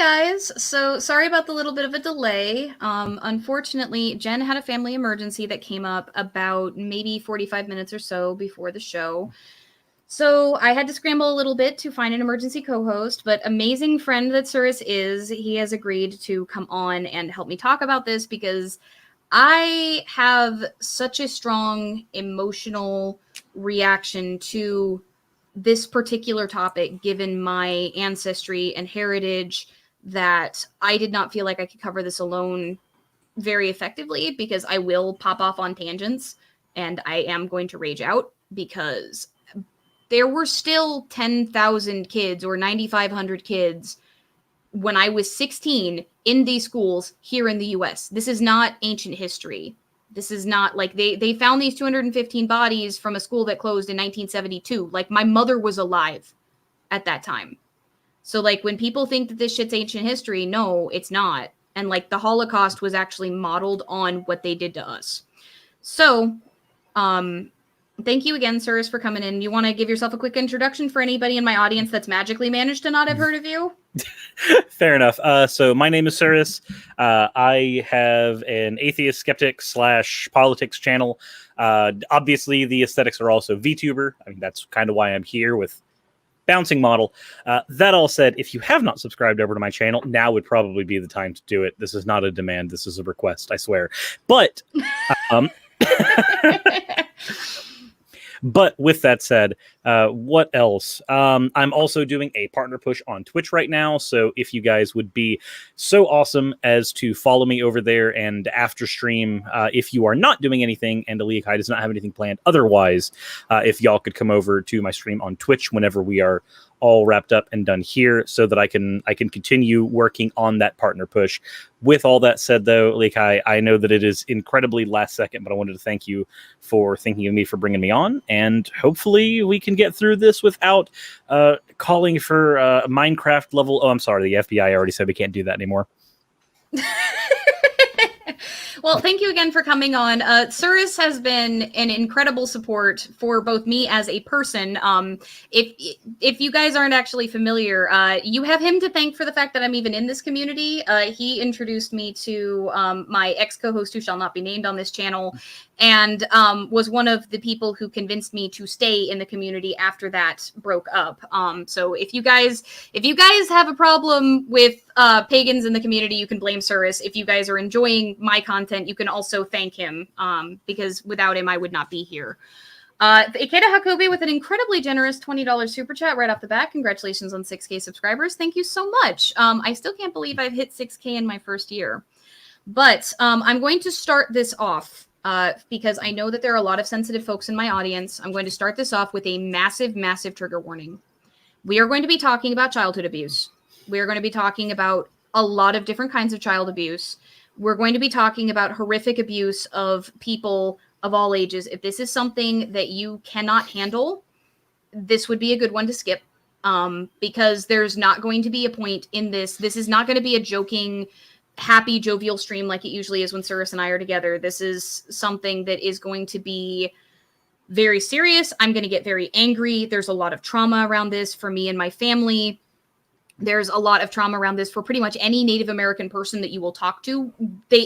guys. So sorry about the little bit of a delay. Unfortunately, Jen had a family emergency that came up about maybe 45 minutes or so before the show. So I had to scramble a little bit to find an emergency co-host, but amazing friend that Cirrus is, he has agreed to come on and help me talk about this because I have such a strong emotional reaction to this particular topic, given my ancestry and heritage, that I did not feel like I could cover this alone very effectively, because I will pop off on tangents and I am going to rage out, because there were still 10,000 kids or 9,500 kids when I was 16 in these schools here in the US. This is not ancient history. This is not like they found these 215 bodies from a school that closed in 1972. Like, my mother was alive at that time. So, like, when people think that this shit's ancient history, no, it's not. And, like, the Holocaust was actually modeled on what they did to us. So, thank you again, Cirrus, for coming in. You want to give yourself a quick introduction for anybody in my audience that's magically managed to not have heard of you? Fair enough. So my name is Cirrus. I have an atheist skeptic / politics channel. Obviously, the aesthetics are also VTuber. I mean, that's kind of why I'm here with bouncing model. That all said, if you have not subscribed over to my channel, now would probably be the time to do it. This is not a demand. This is a request, I swear. But... But with that said, what else? I'm also doing a partner push on Twitch right now. So if you guys would be so awesome as to follow me over there, and after stream, if you are not doing anything and Eliakai does not have anything planned otherwise, if y'all could come over to my stream on Twitch whenever we are all wrapped up and done here, so that I can continue working on that partner push. With all that said, though, Eliakai, I know that it is incredibly last second, but I wanted to thank you for thinking of me, for bringing me on, and hopefully we can get through this without calling for Minecraft level. Oh, I'm sorry, the FBI already said we can't do that anymore. Well, thank you again for coming on. Cirrus has been an incredible support for both me as a person. If you guys aren't actually familiar, you have him to thank for the fact that I'm even in this community. He introduced me to my ex-co-host, who shall not be named on this channel, and was one of the people who convinced me to stay in the community after that broke up. So if you guys have a problem with pagans in the community, you can blame Cirrus. If you guys are enjoying my content, you can also thank him, because without him, I would not be here. Ikeda Hakubi with an incredibly generous $20 super chat right off the bat. Congratulations on 6K subscribers. Thank you so much. I still can't believe I've hit 6K in my first year. But I'm going to start this off because I know that there are a lot of sensitive folks in my audience. I'm going to start this off with a massive, massive trigger warning. We are going to be talking about childhood abuse. We are going to be talking about a lot of different kinds of child abuse. We're going to be talking about horrific abuse of people of all ages. If this is something that you cannot handle, this would be a good one to skip, because there's not going to be a point in this. This is not going to be a joking, happy, jovial stream like it usually is when Cirrus and I are together. This is something that is going to be very serious. I'm going to get very angry. There's a lot of trauma around this for me and my family. There's a lot of trauma around this for pretty much any Native American person that you will talk to.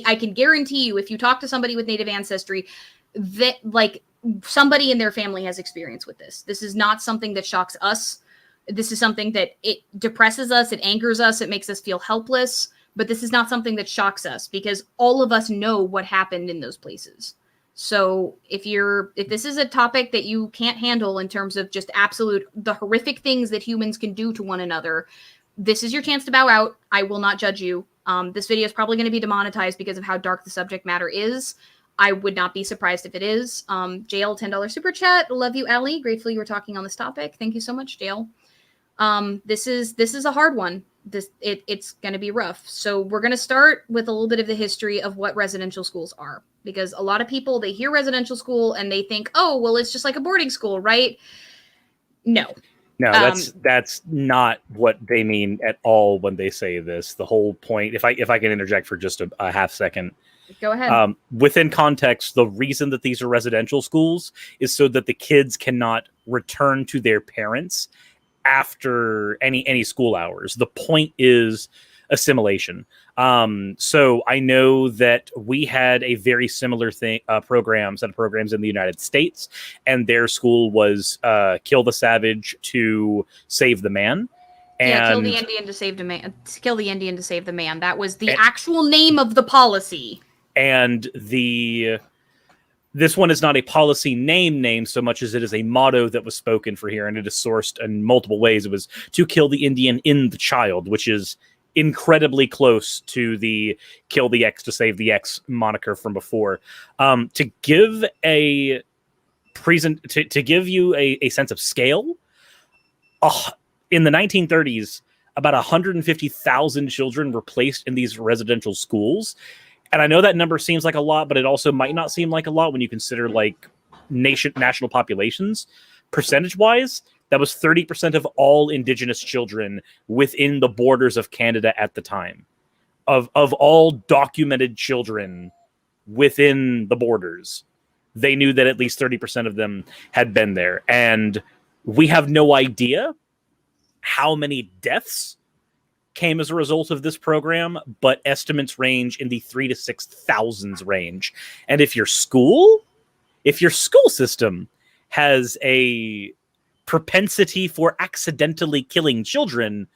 I can guarantee you, if you talk to somebody with Native ancestry, that like somebody in their family has experience with this. This is not something that shocks us. This is something that it depresses us. It angers us. It makes us feel helpless. But this is not something that shocks us, because all of us know what happened in those places. So if this is a topic that you can't handle in terms of just the horrific things that humans can do to one another, this is your chance to bow out. I will not judge you. This video is probably going to be demonetized because of how dark the subject matter is. I would not be surprised if it is. JL, $10 super chat. Love you, Allie. Grateful you were talking on this topic. Thank you so much, JL. This is a hard one. It's going to be rough. So we're going to start with a little bit of the history of what residential schools are, because a lot of people, they hear residential school and they think, oh, well, it's just like a boarding school, right? No. No, that's not what they mean at all when they say this. The whole point, if I can interject for just a half second. Go ahead. Within context, the reason that these are residential schools is so that the kids cannot return to their parents after any school hours. The point is assimilation. So I know that we had a very similar set of programs in the United States, and their school was kill the savage to save the man. Yeah, kill And the Indian to save the man. Kill the Indian to save the man. That was the actual name of the policy. And this one is not a policy name so much as it is a motto that was spoken for here, and it is sourced in multiple ways. It was to kill the Indian in the child, which is incredibly close to the kill the X to save the X moniker from before. To give a to give you a sense of scale, in the 1930s, about 150,000 children were placed in these residential schools. And I know that number seems like a lot, but it also might not seem like a lot when you consider like national populations. Percentage-wise, that was 30% of all Indigenous children within the borders of Canada at the time. Of all documented children within the borders, they knew that at least 30% of them had been there. And we have no idea how many deaths came as a result of this program, but estimates range in the 3,000 to 6,000 range. And if your school system has a propensity for accidentally killing children,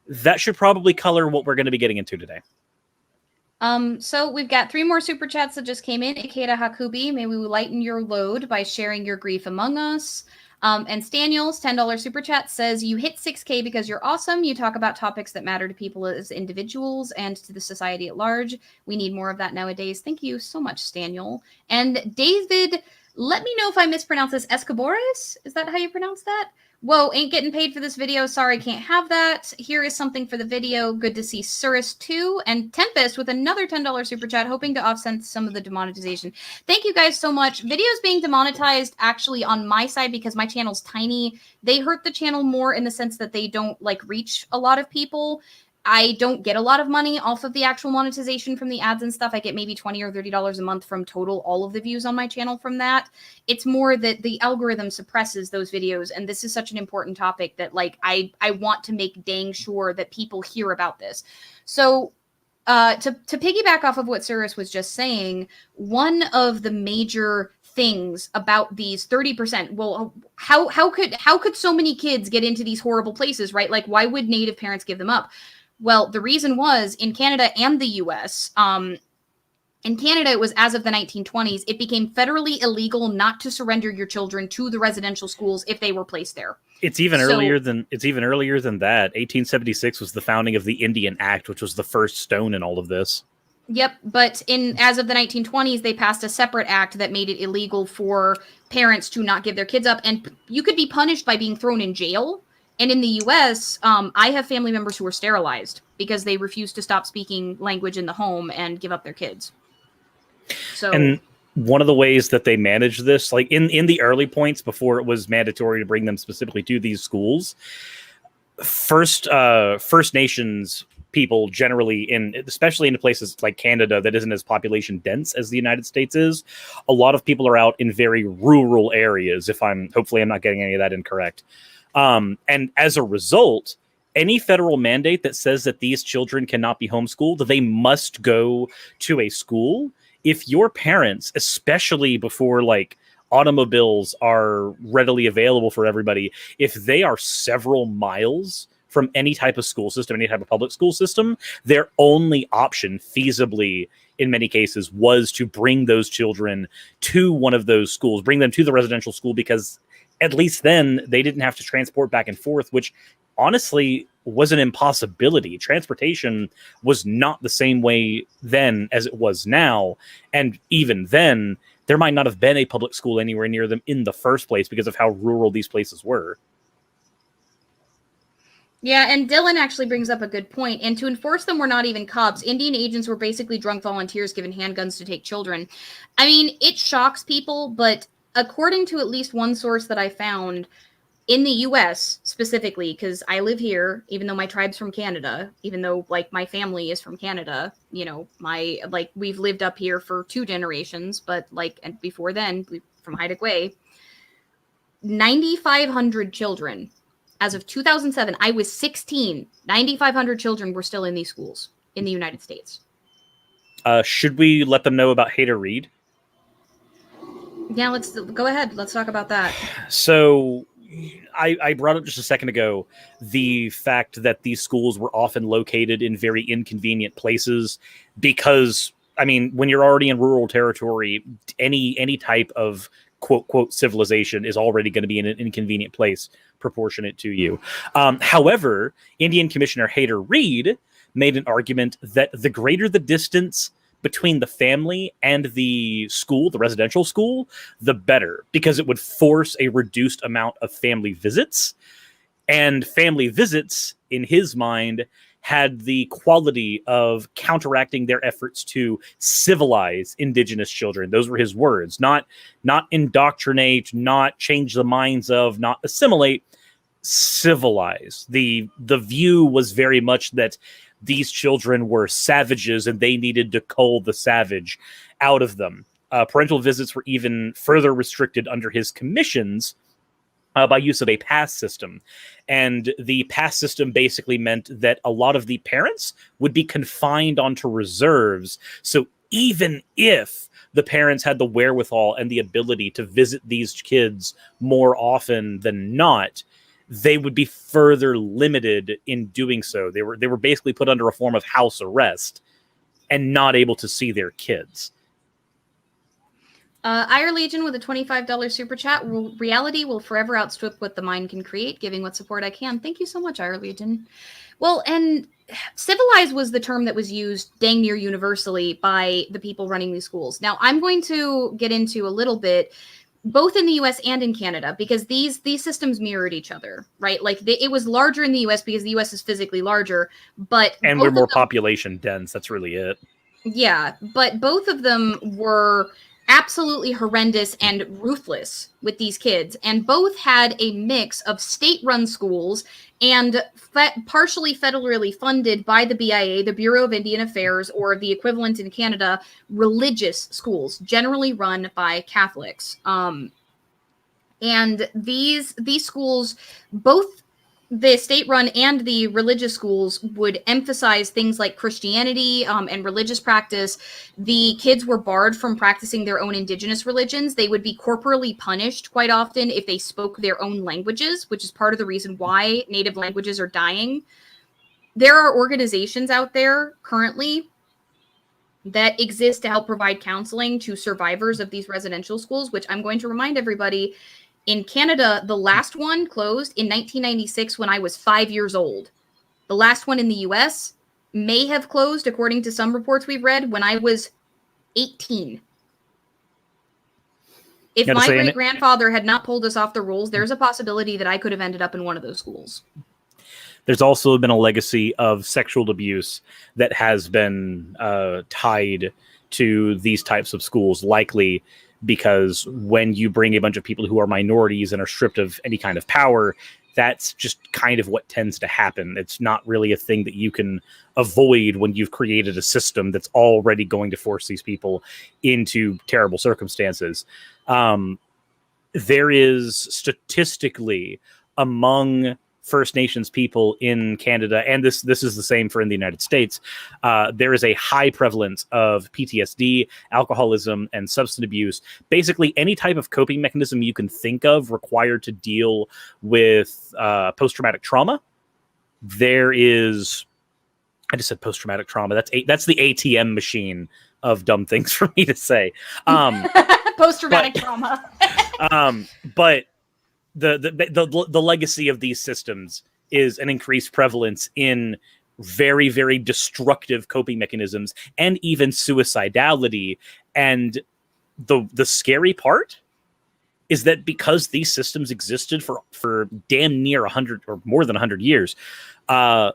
that should probably color what we're going to be getting into today. So we've got 3 more super chats that just came in. Ikeda Hakubi, may we lighten your load by sharing your grief among us. And Staniel's $10 super chat says, you hit 6K because you're awesome. You talk about topics that matter to people as individuals and to the society at large. We need more of that nowadays. Thank you so much, Staniel. And David, let me know if I mispronounce this. Escobores? Is that how you pronounce that? Whoa, ain't getting paid for this video. Sorry, can't have that. Here is something for the video. Good to see Surus too. And Tempest with another $10 super chat, hoping to offset some of the demonetization. Thank you guys so much. Videos being demonetized actually on my side because my channel's tiny. They hurt the channel more in the sense that they don't like reach a lot of people. I don't get a lot of money off of the actual monetization from the ads and stuff. I get maybe $20 or $30 a month from total all of the views on my channel from that. It's more that the algorithm suppresses those videos, and this is such an important topic that like I want to make dang sure that people hear about this. So to piggyback off of what Cyrus was just saying, one of the major things about these 30%, well, how could so many kids get into these horrible places, right? Like, why would Native parents give them up? Well, the reason was in Canada and the US, in Canada, it was as of the 1920s, it became federally illegal not to surrender your children to the residential schools if they were placed there. It's even earlier than that. 1876 was the founding of the Indian Act, which was the first stone in all of this. Yep, but as of the 1920s, they passed a separate act that made it illegal for parents to not give their kids up, and you could be punished by being thrown in jail. And in the US, I have family members who were sterilized because they refused to stop speaking language in the home and give up their kids. So, and one of the ways that they managed this, like in the early points before it was mandatory to bring them specifically to these schools, First Nations people generally, especially in places like Canada that isn't as population dense as the United States is, a lot of people are out in very rural areas. Hopefully I'm not getting any of that incorrect. And as a result, any federal mandate that says that these children cannot be homeschooled, they must go to a school. If your parents, especially before like automobiles are readily available for everybody, if they are several miles from any type of school system, any type of public school system, their only option feasibly in many cases was to bring those children to one of those schools, bring them to the residential school, because at least then they didn't have to transport back and forth, which honestly was an impossibility. Transportation was not the same way then as it was now. And even then, there might not have been a public school anywhere near them in the first place because of how rural these places were. Yeah, and Dylan actually brings up a good point. And to enforce them were not even cops. Indian agents were basically drunk volunteers given handguns to take children. I mean, it shocks people, but according to at least one source that I found, in the US specifically, because I live here, even though my tribe's from Canada, even though like my family is from Canada, you know, we've lived up here for 2 generations, but like, and before then, from Haida Gwaii, 9,500 children As of 2007, I was 16. 9,500 children were still in these schools in the United States. Should we let them know about Hader Reed? Yeah, let's go ahead. Let's talk about that. So I brought up just a second ago the fact that these schools were often located in very inconvenient places because, I mean, when you're already in rural territory, any type of quote civilization is already going to be in an inconvenient place proportionate to you. However, Indian Commissioner Hader Reed made an argument that the greater the distance between the family and the school, the residential school, the better, because it would force a reduced amount of family visits. And family visits, in his mind, had the quality of counteracting their efforts to civilize indigenous children. Those were his words. Not indoctrinate, not change the minds of, not assimilate, civilize. The view was very much that these children were savages and they needed to cull the savage out of them. Parental visits were even further restricted under his commissions by use of a pass system. And the pass system basically meant that a lot of the parents would be confined onto reserves. So even if the parents had the wherewithal and the ability to visit these kids more often than not, they would be further limited in doing so. They were basically put under a form of house arrest and not able to see their kids. Ire Legion with a $25 super chat. Reality will forever outstrip what the mind can create, giving what support I can. Thank you so much, Ire Legion. Well, and civilized was the term that was used dang near universally by the people running these schools. Now, I'm going to get into a little bit both in the US and in Canada, because these systems mirrored each other, right? Like it was larger in the US because the US is physically larger, and we're more population dense. That's really it. Yeah, but both of them were absolutely horrendous and ruthless with these kids, and both had a mix of state-run schools and partially federally funded by the BIA, the Bureau of Indian Affairs, or the equivalent in Canada, religious schools, generally run by Catholics. And these schools, both the state-run and the religious schools, would emphasize things like Christianity and religious practice. The kids were barred from practicing their own indigenous religions. They would be corporally punished quite often if they spoke their own languages, which is part of the reason why native languages are dying. There are organizations out there currently that exist to help provide counseling to survivors of these residential schools, which I'm going to remind everybody, in Canada, the last one closed in 1996 when I was 5 years old. The last one in the US may have closed, according to some reports we've read, when I was 18. If my great-grandfather had not pulled us off the rules, there's a possibility that I could have ended up in one of those schools. There's also been a legacy of sexual abuse that has been tied to these types of schools, likely because when you bring a bunch of people who are minorities and are stripped of any kind of power, that's just kind of what tends to happen. It's not really a thing that you can avoid when you've created a system that's already going to force these people into terrible circumstances. There is statistically, among First Nations people in Canada, and this is the same for in the United States, there is a high prevalence of PTSD, alcoholism, and substance abuse. Basically, any type of coping mechanism you can think of required to deal with post-traumatic trauma. There is, I just said post-traumatic trauma. That's the ATM machine of dumb things for me to say. Post-traumatic trauma. But the legacy of these systems is an increased prevalence in very, very destructive coping mechanisms and even suicidality. And the scary part is that because these systems existed for damn near 100 or more than 100 years. Yeah,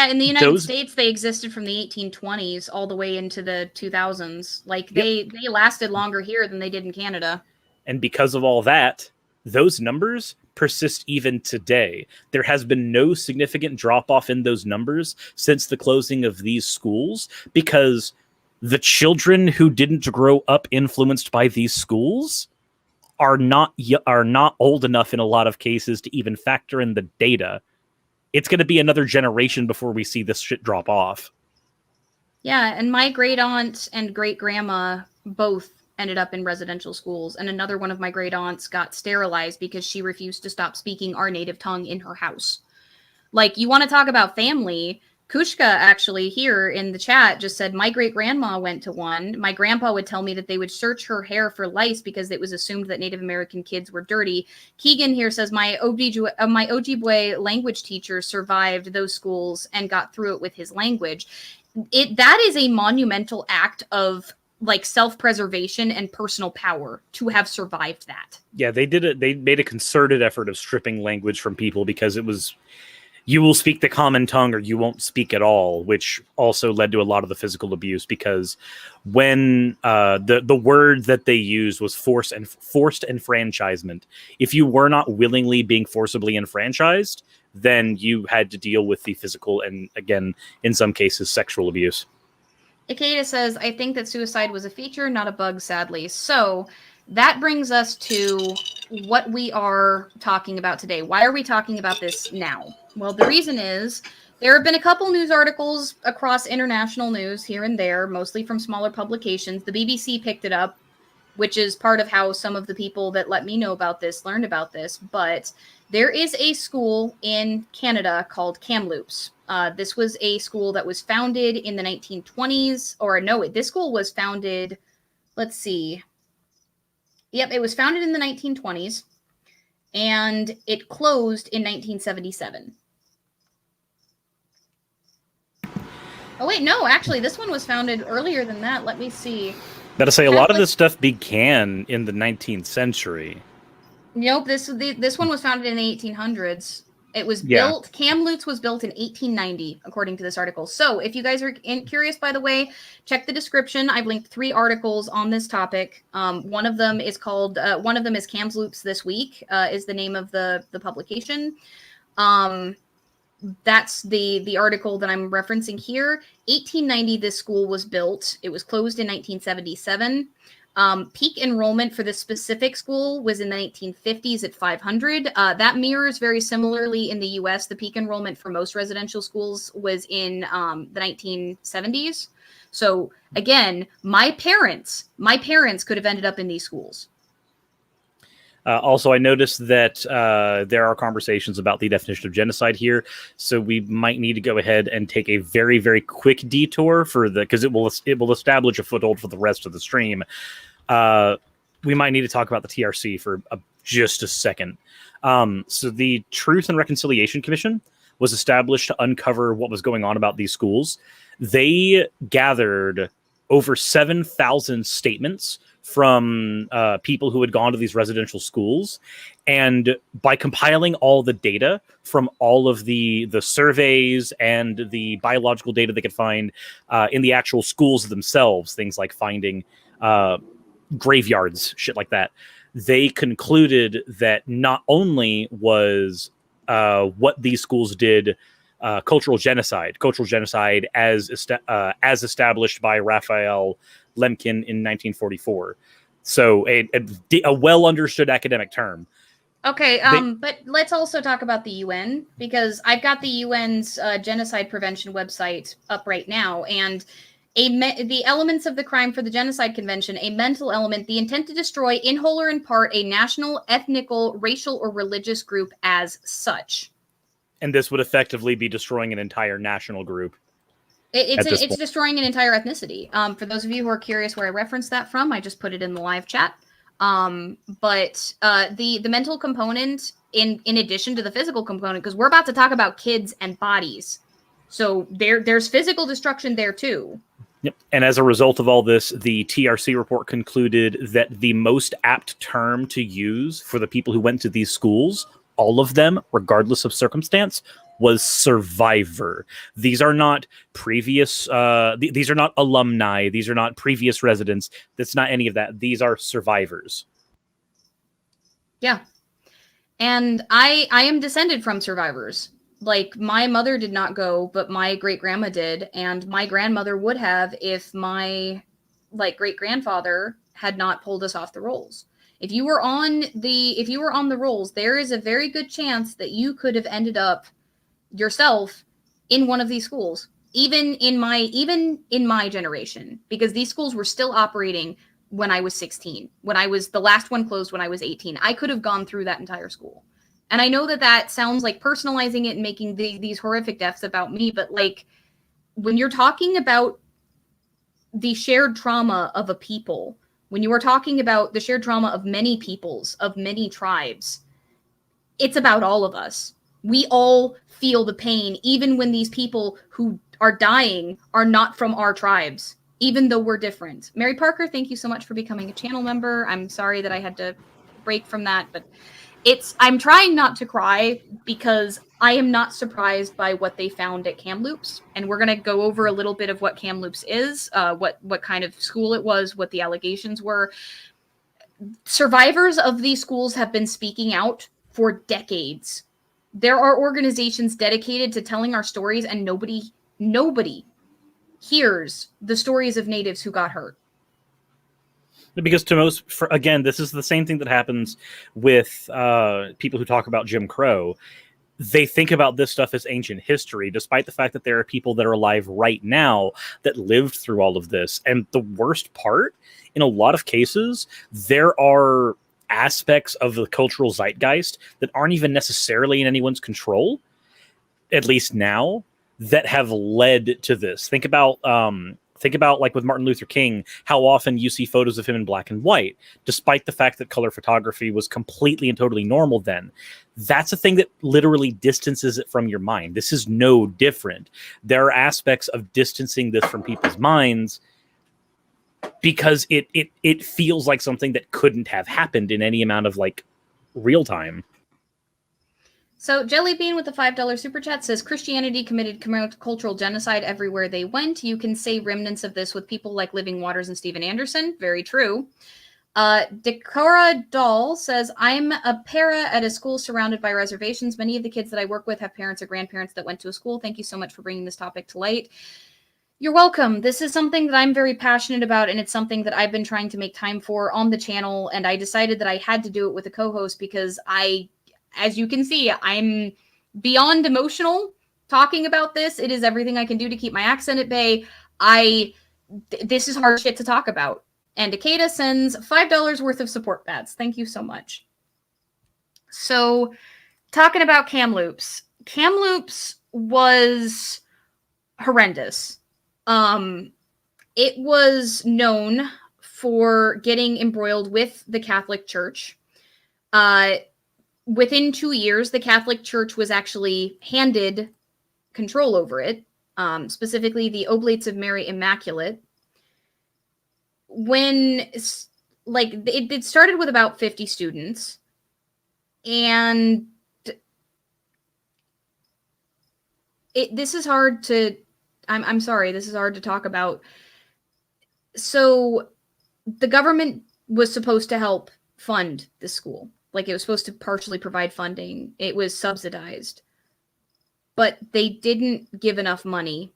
in the United States, they existed from the 1820s all the way into the 2000s. Like they lasted longer here than they did in Canada. And because of all that, those numbers persist even today. There has been no significant drop-off in those numbers since the closing of these schools, because the children who didn't grow up influenced by these schools are not old enough in a lot of cases to even factor in the data. It's going to be another generation before we see this shit drop off. Yeah, and my great aunt and great grandma both ended up in residential schools, and another one of my great aunts got sterilized because she refused to stop speaking our native tongue in her house. Like, you want to talk about family? Kushka actually here in the chat just said, my great grandma went to one. My grandpa would tell me that they would search her hair for lice because it was assumed that Native American kids were dirty. Keegan here says, my Ojibwe language teacher survived those schools and got through it with his language. That is a monumental act of like self-preservation and personal power to have survived that. Yeah, they did it. They made a concerted effort of stripping language from people because it was, you will speak the common tongue or you won't speak at all, which also led to a lot of the physical abuse because when the word that they used was forced enfranchisement. If you were not willingly being forcibly enfranchised, then you had to deal with the physical and, again, in some cases, sexual abuse. Ikeda says, I think that suicide was a feature, not a bug, sadly. So that brings us to what we are talking about today. Why are we talking about this now? Well, the reason is there have been a couple news articles across international news here and there, mostly from smaller publications. The BBC picked it up, which is part of how some of the people that let me know about this learned about this. But there is a school in Canada called Kamloops. This was a school that was founded in the 1920s. Or no, this school was founded, let's see. Yep, it was founded in the 1920s. And it closed in 1977. Oh, wait, no, actually, this one was founded earlier than that. Let me see. Gotta say, a lot of this stuff began in the 19th century. Nope, this one was founded in the 1800s. It was built, Kamloops was built in 1890, according to this article. So if you guys are curious, by the way, check the description. I've linked 3 articles on this topic. One of them is Kamloops This Week, is the name of the publication. That's the article that I'm referencing here. 1890, this school was built. It was closed in 1977. Peak enrollment for this specific school was in the 1950s at 500. That mirrors very similarly in the U.S. The peak enrollment for most residential schools was in the 1970s. So again, my parents could have ended up in these schools. Also, I noticed that there are conversations about the definition of genocide here, so we might need to go ahead and take a very, very quick detour for because it will establish a foothold for the rest of the stream. We might need to talk about the TRC for just a second. So the Truth and Reconciliation Commission was established to uncover what was going on about these schools. They gathered over 7,000 statements from people who had gone to these residential schools. And by compiling all the data from all of the surveys and the biological data they could find in the actual schools themselves, things like finding graveyards, shit like that, they concluded that not only was what these schools did cultural genocide as established by Raphael Lemkin in 1944. So a well understood academic term. Okay, but let's also talk about the UN, because I've got the UN's genocide prevention website up right now, and the elements of the crime for the Genocide Convention: a mental element, the intent to destroy in whole or in part a national, ethnical, racial, or religious group as such. And this would effectively be destroying an entire national group. It's destroying an entire ethnicity. For those of you who are curious where I referenced that from, I just put it in the live chat. But the mental component, in addition to the physical component, because we're about to talk about kids and bodies, so there's physical destruction there too. Yep. And as a result of all this, the TRC report concluded that the most apt term to use for the people who went to these schools, all of them, regardless of circumstance, was survivor. These are not previous, these are not alumni. These are not previous residents. That's not any of that. These are survivors. Yeah. And I am descended from survivors. Like, my mother did not go, but my great-grandma did. And my grandmother would have if my, great-grandfather had not pulled us off the rolls. If you were on the rolls, there is a very good chance that you could have ended up yourself in one of these schools, even in my generation, because these schools were still operating when I was 16. The last one closed when I was 18. I could have gone through that entire school. And I know that sounds like personalizing it and making these horrific deaths about me, but like when you're talking about the shared trauma of a people, when you are talking about the shared trauma of many peoples, of many tribes, it's about all of us. We all feel the pain, even when these people who are dying are not from our tribes, even though we're different. Mary Parker, thank you so much for becoming a channel member. I'm sorry that I had to break from that, but I'm trying not to cry because I am not surprised by what they found at Kamloops. And we're going to go over a little bit of what Kamloops is, what kind of school it was, what the allegations were. Survivors of these schools have been speaking out for decades. There are organizations dedicated to telling our stories, and nobody hears the stories of natives who got hurt. Because to most, again, this is the same thing that happens with people who talk about Jim Crow. They think about this stuff as ancient history, despite the fact that there are people that are alive right now that lived through all of this. And the worst part, in a lot of cases, there are aspects of the cultural zeitgeist that aren't even necessarily in anyone's control, at least now, that have led to this. Think about like with Martin Luther King, how often you see photos of him in black and white, despite the fact that color photography was completely and totally normal then. That's a thing that literally distances it from your mind. This is no different. There are aspects of distancing this from people's minds because it feels like something that couldn't have happened in any amount of like real time. So Jellybean with the $5 super chat says Christianity committed cultural genocide everywhere they went. You can say remnants of this with people like Living Waters and Steven Anderson. Very true. Decora Doll says, I'm a para at a school surrounded by reservations. Many of the kids that I work with have parents or grandparents that went to a school. Thank you so much for bringing this topic to light. You're welcome. This is something that I'm very passionate about, and it's something that I've been trying to make time for on the channel, and I decided that I had to do it with a co-host because as you can see, I'm beyond emotional talking about this. It is everything I can do to keep my accent at bay. This is hard shit to talk about. And Akeda sends $5 worth of support bats. Thank you so much. So, talking about Kamloops. Kamloops was horrendous. It was known for getting embroiled with the Catholic Church. Within 2 years, the Catholic Church was actually handed control over it, specifically the Oblates of Mary Immaculate. When, like, it started with about 50 students, and this is hard to, I'm sorry, this is hard to talk about. So, the government was supposed to help fund the school. Like, it was supposed to partially provide funding. It was subsidized. But they didn't give enough money.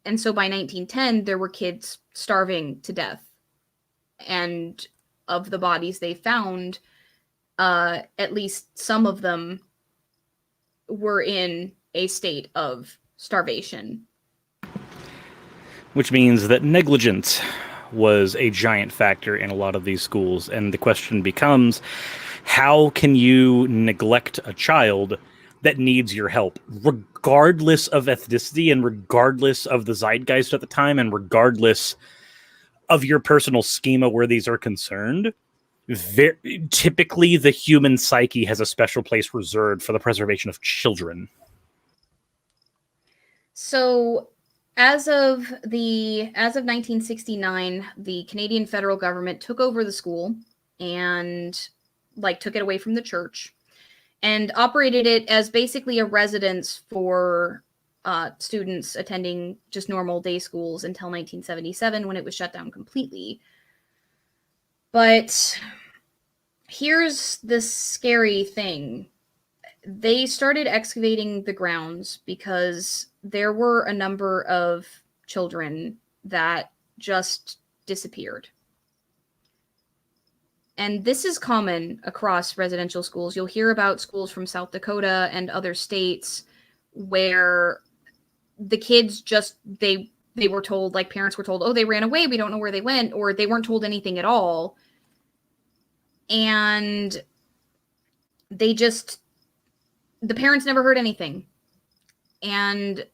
And so by 1910, there were kids starving to death. And of the bodies they found, at least some of them were in a state of starvation. Which means that negligence was a giant factor in a lot of these schools. And the question becomes, how can you neglect a child that needs your help, regardless of ethnicity and regardless of the zeitgeist at the time and regardless of your personal schema where these are concerned? Typically, the human psyche has a special place reserved for the preservation of children. So, as of 1969, the Canadian federal government took over the school and took it away from the church and operated it as basically a residence for students attending just normal day schools until 1977 when it was shut down completely. But here's the scary thing. They started excavating the grounds because there were a number of children that just disappeared. and this is common across residential schools. You'll hear about schools from South Dakota and other states where the kids just they were told, like parents were told, oh, they ran away, we don't know where they went, or they weren't told anything at all. And the parents never heard anything. And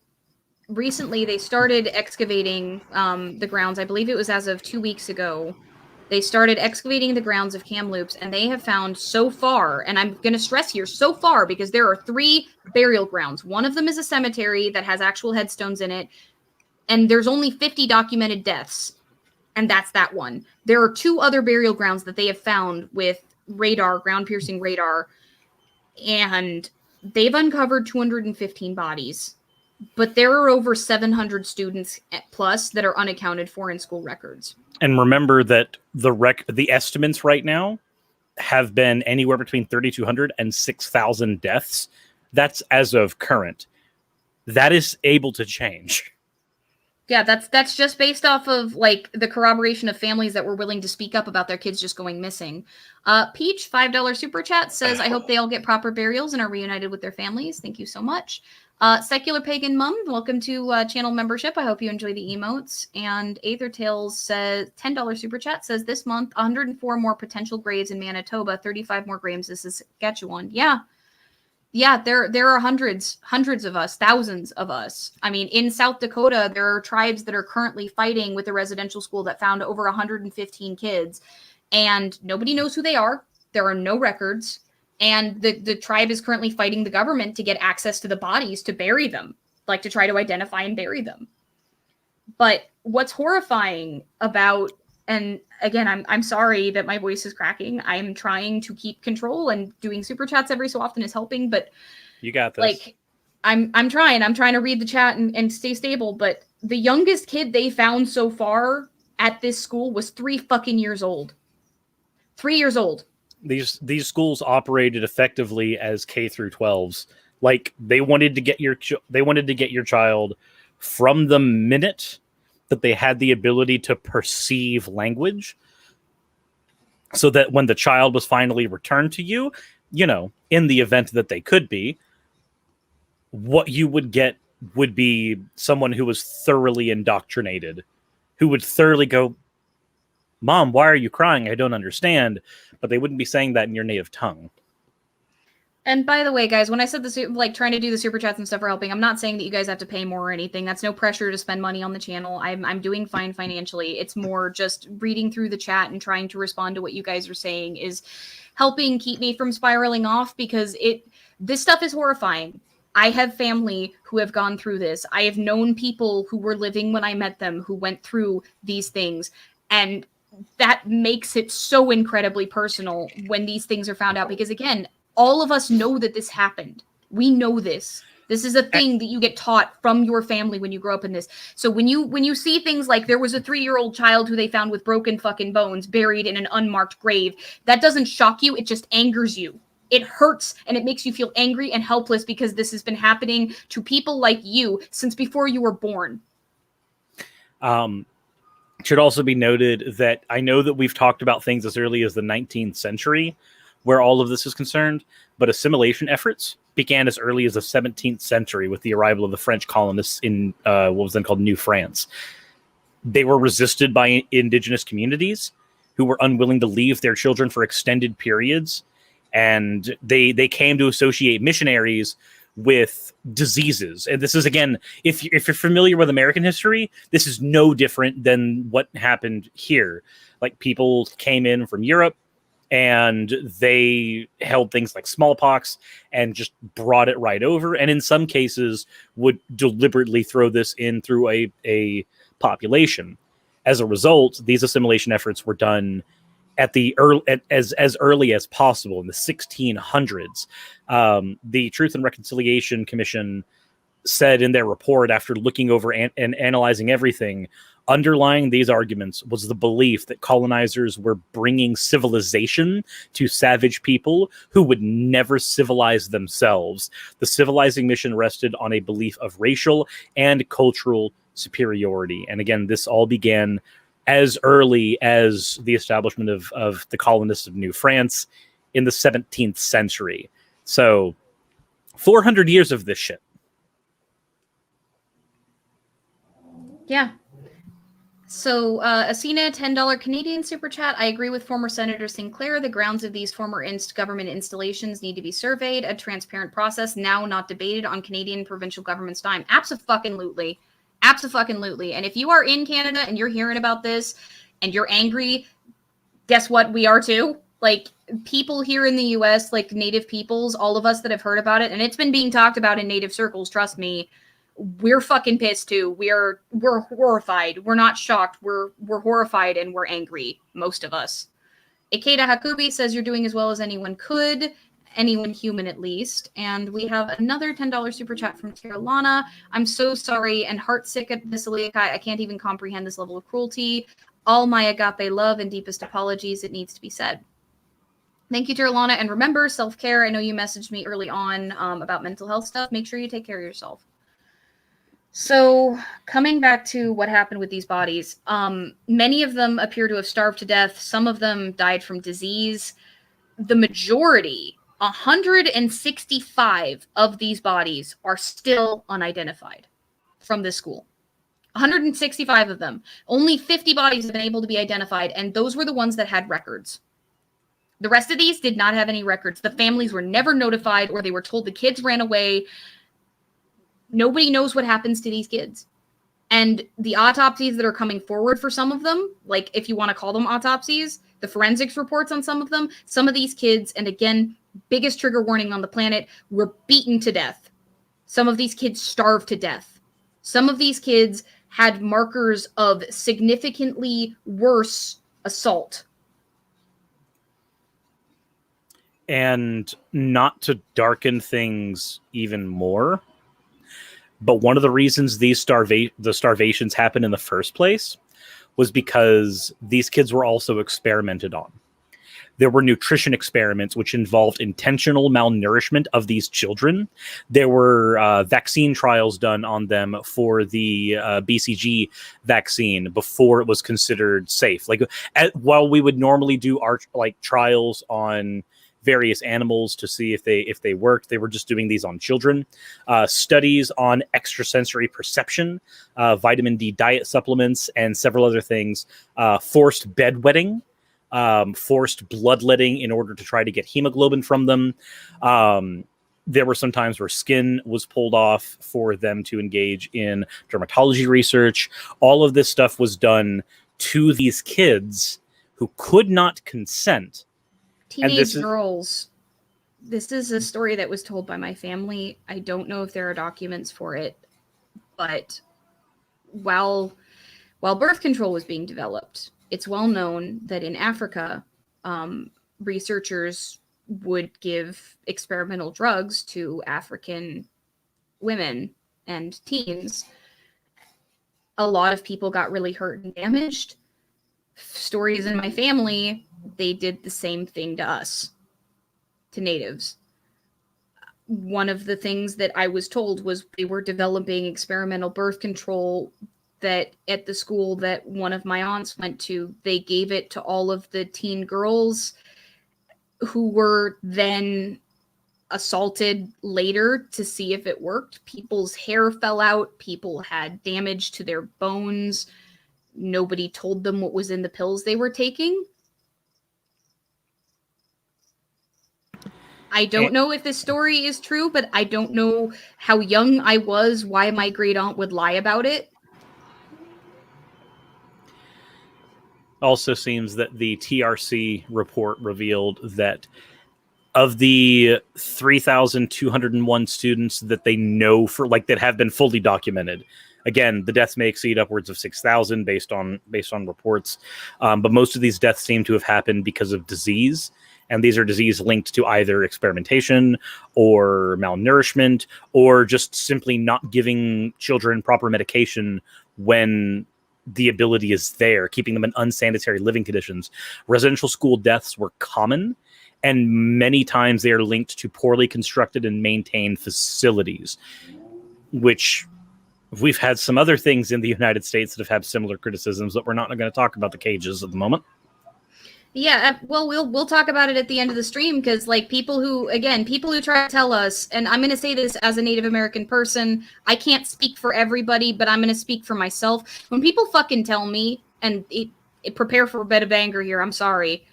recently they started excavating the grounds. I believe it was as of 2 weeks ago. They started excavating the grounds of Kamloops, and they have found so far, and I'm going to stress here, so far, because there are 3 burial grounds. One of them is a cemetery that has actual headstones in it, and there's only 50 documented deaths, and that's that one. There are 2 other burial grounds that they have found with radar, ground-piercing radar, and they've uncovered 215 bodies. But there are over 700 students plus that are unaccounted for in school records. And remember that the estimates right now have been anywhere between 3,200 and 6,000 deaths. That's as of current. That is able to change. Yeah, that's just based off of like the corroboration of families that were willing to speak up about their kids just going missing. Peach, $5 super chat, says, I hope they all get proper burials and are reunited with their families. Thank you so much. Secular Pagan Mum, welcome to channel membership. I hope you enjoy the emotes. And Aether Tales says, $10 super chat, says, this month, 104 more potential graves in Manitoba, 35 more graves in Saskatchewan. Yeah, there are hundreds of us, thousands of us. I mean, in South Dakota, there are tribes that are currently fighting with a residential school that found over 115 kids, and nobody knows who they are. There are no records, and the tribe is currently fighting the government to get access to the bodies to bury them, like to try to identify and bury them. But what's horrifying about, and again, I'm sorry that my voice is cracking. I'm trying to keep control, and doing super chats every so often is helping, but you got this. Like, I'm trying to read the chat and stay stable, but the youngest kid they found so far at this school was 3 fucking years old. 3 years old. These schools operated effectively as K through 12s. Like, they wanted to get your child from the minute that they had the ability to perceive language, so that when the child was finally returned to you, in the event that they could be, what you would get would be someone who was thoroughly indoctrinated, who would thoroughly go, Mom, why are you crying? I don't understand. But they wouldn't be saying that in your native tongue. And by the way, guys, when I said trying to do the super chats and stuff for helping, I'm not saying that you guys have to pay more or anything. That's no pressure to spend money on the channel. I'm doing fine financially. It's more just reading through the chat and trying to respond to what you guys are saying is helping keep me from spiraling off, because this stuff is horrifying. I have family who have gone through this. I have known people who were living when I met them who went through these things. And that makes it so incredibly personal when these things are found out, because again, all of us know that this happened. We know this. This is a thing that you get taught from your family when you grow up in this. So when you see things like there was a 3-year-old child who they found with broken fucking bones buried in an unmarked grave, that doesn't shock you. It just angers you. It hurts, and it makes you feel angry and helpless, because this has been happening to people like you since before you were born. Should also be noted that I know that we've talked about things as early as the 19th century where all of this is concerned, but assimilation efforts began as early as the 17th century with the arrival of the French colonists in what was then called New France. They were resisted by indigenous communities who were unwilling to leave their children for extended periods, and they came to associate missionaries with diseases. And this is, again, if you're familiar with American history, this is no different than what happened here. Like, people came in from Europe, and they held things like smallpox and just brought it right over. And in some cases would deliberately throw this in through a population. As a result, these assimilation efforts were done at as early as possible in the 1600s. The Truth and Reconciliation Commission said in their report, after looking over and analyzing everything, underlying these arguments was the belief that colonizers were bringing civilization to savage people who would never civilize themselves. The civilizing mission rested on a belief of racial and cultural superiority. And again, this all began as early as the establishment of the colonists of New France in the 17th century. So 400 years of this shit. Yeah. So, Asina, $10 Canadian super chat. I agree with former Senator Sinclair. The grounds of these former government installations need to be surveyed. A transparent process, now not debated on Canadian provincial government's dime. Abso-fucking-lutely. Abso-fucking-lutely. And if you are in Canada and you're hearing about this and you're angry, guess what? We are too. Like, people here in the U.S., like Native peoples, all of us that have heard about it, and it's been being talked about in Native circles, trust me, we're fucking pissed too. We're horrified. We're not shocked. We're horrified and we're angry. Most of us. Ikeda Hakubi says you're doing as well as anyone could. Anyone human at least. And we have another $10 super chat from Carolina. I'm so sorry and heartsick at this, Iliakai. I can't even comprehend this level of cruelty. All my agape love and deepest apologies. It needs to be said. Thank you, Carolina. And remember, self-care. I know you messaged me early on about mental health stuff. Make sure you take care of yourself. So, coming back to what happened with these bodies, many of them appear to have starved to death. Some of them died from disease. The majority, 165 of these bodies, are still unidentified from this school. 165 of them. Only 50 bodies have been able to be identified, and those were the ones that had records. The rest of these did not have any records. The families were never notified, or they were told the kids ran away. Nobody knows what happens to these kids. And the autopsies that are coming forward for some of them, like if you want to call them autopsies, the forensics reports on some of these kids, and again, biggest trigger warning on the planet, were beaten to death. Some of these kids starved to death. Some of these kids had markers of significantly worse assault. And not to darken things even more, but one of the reasons the starvations happened in the first place was because these kids were also experimented on. There were nutrition experiments which involved intentional malnourishment of these children. There were vaccine trials done on them for the BCG vaccine before it was considered safe. Like, while we would normally do trials on various animals to see if they worked, they were just doing these on children. Studies on extrasensory perception, vitamin D diet supplements, and several other things. Forced bedwetting, forced bloodletting in order to try to get hemoglobin from them. There were some times where skin was pulled off for them to engage in dermatology research. All of this stuff was done to these kids who could not consent. Teenage girls. This is a story that was told by my family. I don't know if there are documents for it, but while birth control was being developed, it's well known that in Africa, researchers would give experimental drugs to African women and teens. A lot of people got really hurt and damaged. Stories in my family, they did the same thing to us, to natives. One of the things that I was told was they were developing experimental birth control that at the school that one of my aunts went to, they gave it to all of the teen girls who were then assaulted later to see if it worked. People's hair fell out. People had damage to their bones. Nobody told them what was in the pills they were taking. I don't know if this story is true, but I don't know how young I was, why my great aunt would lie about it. Also seems that the TRC report revealed that of the 3,201 students that they know for, like, that have been fully documented, again, the deaths may exceed upwards of 6,000 based on reports, but most of these deaths seem to have happened because of disease. And these are disease linked to either experimentation or malnourishment or just simply not giving children proper medication when the ability is there, keeping them in unsanitary living conditions. Residential school deaths were common, and many times they are linked to poorly constructed and maintained facilities, which we've had some other things in the United States that have had similar criticisms, but we're not going to talk about the cages at the moment. Yeah, well, we'll talk about it at the end of the stream, because like people who try to tell us, and I'm going to say this as a Native American person, I can't speak for everybody, but I'm going to speak for myself. When people fucking tell me, and prepare for a bit of anger here, I'm sorry.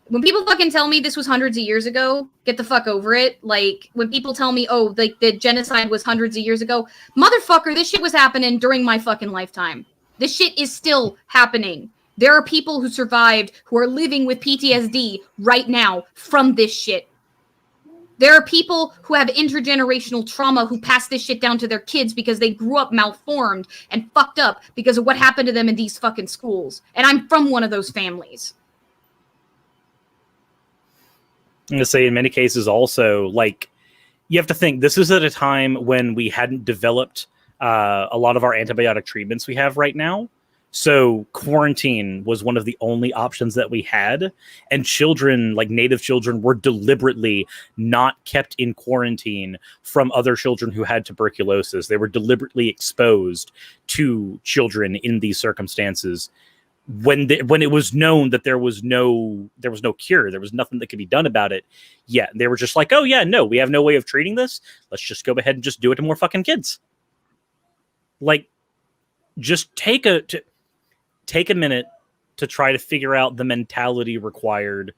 When people fucking tell me this was hundreds of years ago, get the fuck over it. Like, when people tell me, oh, like, the genocide was hundreds of years ago, motherfucker, this shit was happening during my fucking lifetime. This shit is still happening. There are people who survived who are living with PTSD right now from this shit. There are people who have intergenerational trauma who pass this shit down to their kids because they grew up malformed and fucked up because of what happened to them in these fucking schools. And I'm from one of those families. I'm going to say in many cases also, like, you have to think this is at a time when we hadn't developed a lot of our antibiotic treatments we have right now. So quarantine was one of the only options that we had. And children, like Native children, were deliberately not kept in quarantine from other children who had tuberculosis. They were deliberately exposed to children in these circumstances. When it was known that there was no cure, there was nothing that could be done about it. Yeah, they were just like, oh yeah, no, we have no way of treating this. Let's just go ahead and just do it to more fucking kids. Like, just take a minute to try to figure out the mentality required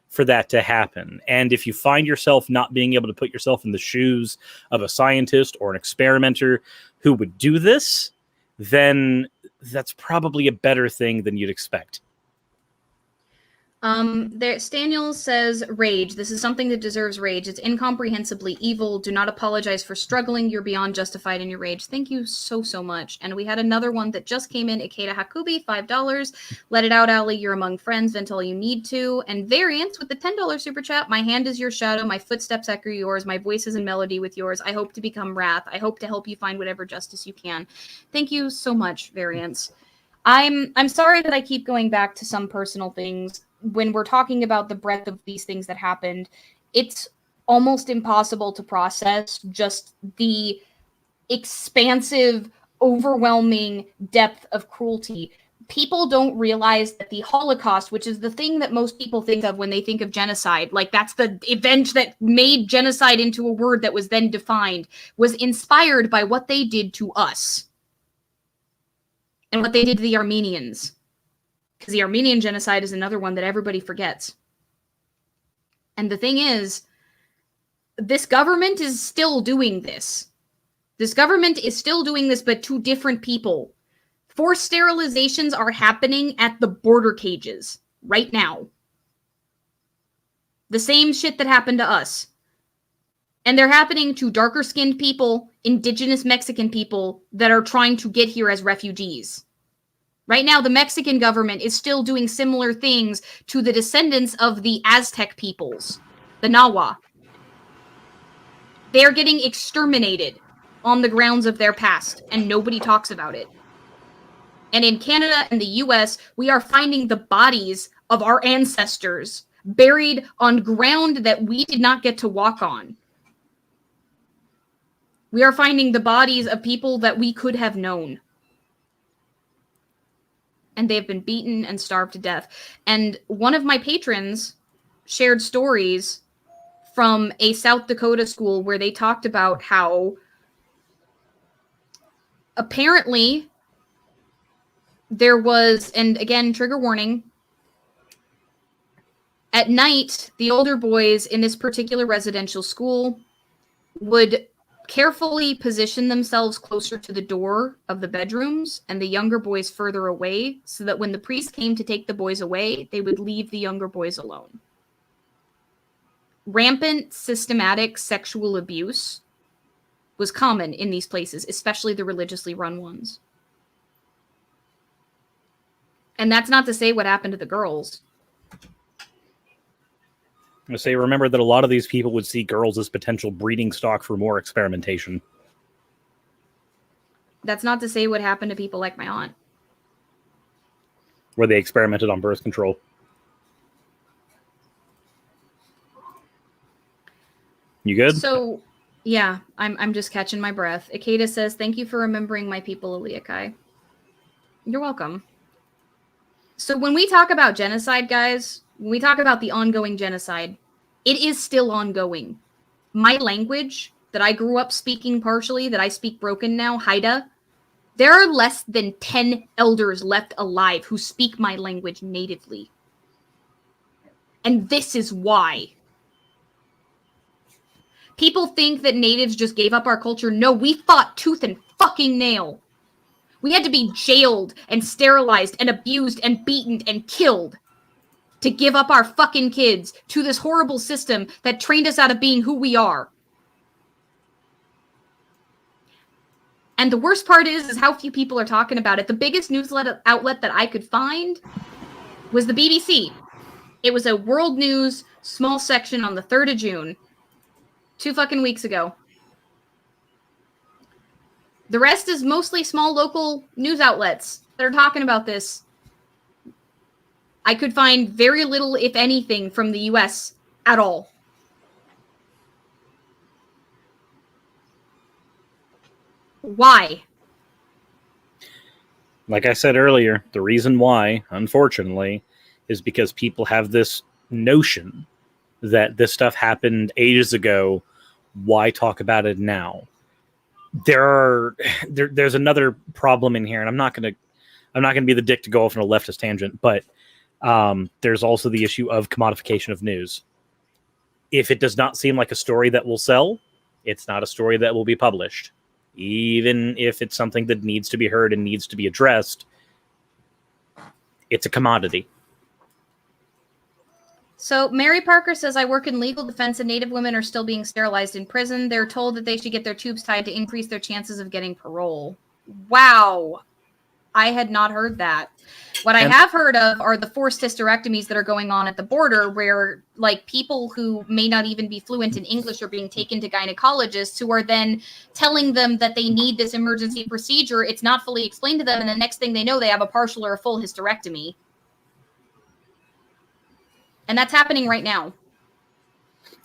for that to happen. And if you find yourself not being able to put yourself in the shoes of a scientist or an experimenter who would do this, then that's probably a better thing than you'd expect. Staniel says, rage. This is something that deserves rage. It's incomprehensibly evil. Do not apologize for struggling. You're beyond justified in your rage. Thank you so, so much. And we had another one that just came in. Ikeda Hakubi, $5. Let it out, Ali. You're among friends. Vent all you need to. And Variance with the $10 super chat. My hand is your shadow. My footsteps echo yours. My voice is in melody with yours. I hope to become Wrath. I hope to help you find whatever justice you can. Thank you so much, Variance. I'm sorry that I keep going back to some personal things. When we're talking about the breadth of these things that happened, it's almost impossible to process just the expansive, overwhelming depth of cruelty. People don't realize that the Holocaust, which is the thing that most people think of when they think of genocide, like that's the event that made genocide into a word that was then defined, was inspired by what they did to us and what they did to the Armenians. Because the Armenian genocide is another one that everybody forgets. And the thing is, this government is still doing this. This government is still doing this, but to different people. Forced sterilizations are happening at the border cages right now. The same shit that happened to us. And they're happening to darker-skinned people, indigenous Mexican people that are trying to get here as refugees. Right now, the Mexican government is still doing similar things to the descendants of the Aztec peoples, the Nahua. They are getting exterminated on the grounds of their past, and nobody talks about it. And in Canada and the US, we are finding the bodies of our ancestors buried on ground that we did not get to walk on. We are finding the bodies of people that we could have known. And they've been beaten and starved to death. And one of my patrons shared stories from a South Dakota school where they talked about how apparently there was, and again, trigger warning, at night, the older boys in this particular residential school would carefully position themselves closer to the door of the bedrooms and the younger boys further away, so that when the priest came to take the boys away, they would leave the younger boys alone. Rampant, systematic sexual abuse was common in these places, especially the religiously run ones. And that's not to say what happened to the girls. I'm going to say, remember that a lot of these people would see girls as potential breeding stock for more experimentation. That's not to say what happened to people like my aunt. Where they experimented on birth control. You good? So, Yeah, I'm just catching my breath. Akeda says, "Thank you for remembering my people, Aliakai." You're welcome. So when we talk about genocide, guys, when we talk about the ongoing genocide, it is still ongoing. My language that I grew up speaking partially, that I speak broken now, Haida, there are less than 10 elders left alive who speak my language natively. And this is why. People think that natives just gave up our culture. No, we fought tooth and fucking nail. We had to be jailed and sterilized and abused and beaten and killed to give up our fucking kids to this horrible system that trained us out of being who we are. And the worst part is how few people are talking about it. The biggest news outlet that I could find was the BBC. It was a world news small section on the 3rd of June, 2 fucking weeks ago. The rest is mostly small local news outlets that are talking about this. I could find very little, if anything, from the US at all. Why? Like I said earlier, the reason why, unfortunately, is because people have this notion that this stuff happened ages ago. Why talk about it now? There's another problem in here, and I'm not gonna be the dick to go off on a leftist tangent, but there's also the issue of commodification of news. If it does not seem like a story that will sell, it's not a story that will be published. Even if it's something that needs to be heard and needs to be addressed, it's a commodity. So Mary Parker says, I work in legal defense and Native women are still being sterilized in prison. They're told that they should get their tubes tied to increase their chances of getting parole. Wow. I had not heard that. What I have heard of are the forced hysterectomies that are going on at the border where like people who may not even be fluent in English are being taken to gynecologists who are then telling them that they need this emergency procedure. It's not fully explained to them. And the next thing they know, they have a partial or a full hysterectomy. And that's happening right now.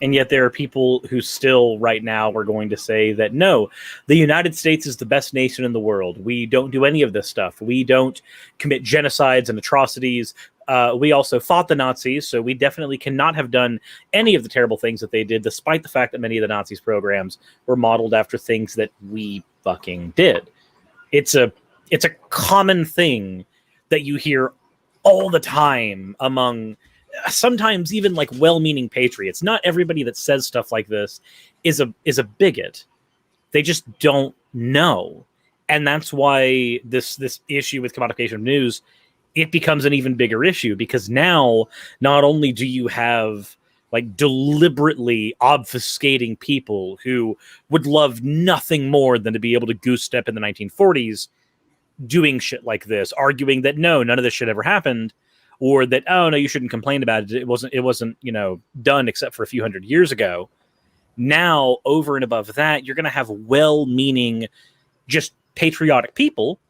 And yet there are people who still right now are going to say that, no, the United States is the best nation in the world. We don't do any of this stuff. We don't commit genocides and atrocities. We also fought the Nazis, so we definitely cannot have done any of the terrible things that they did, despite the fact that many of the Nazis' programs were modeled after things that we fucking did. It's a common thing that you hear all the time among sometimes even like well-meaning patriots. Not everybody that says stuff like this is a bigot. They just don't know. And that's why this issue with commodification of news, it becomes an even bigger issue, because now not only do you have like deliberately obfuscating people who would love nothing more than to be able to goose step in the 1940s doing shit like this, arguing that no, none of this shit ever happened, or that, oh no, you shouldn't complain about it. It wasn't, done except for a few hundred years ago. Now, over and above that, you're going to have well-meaning, just patriotic people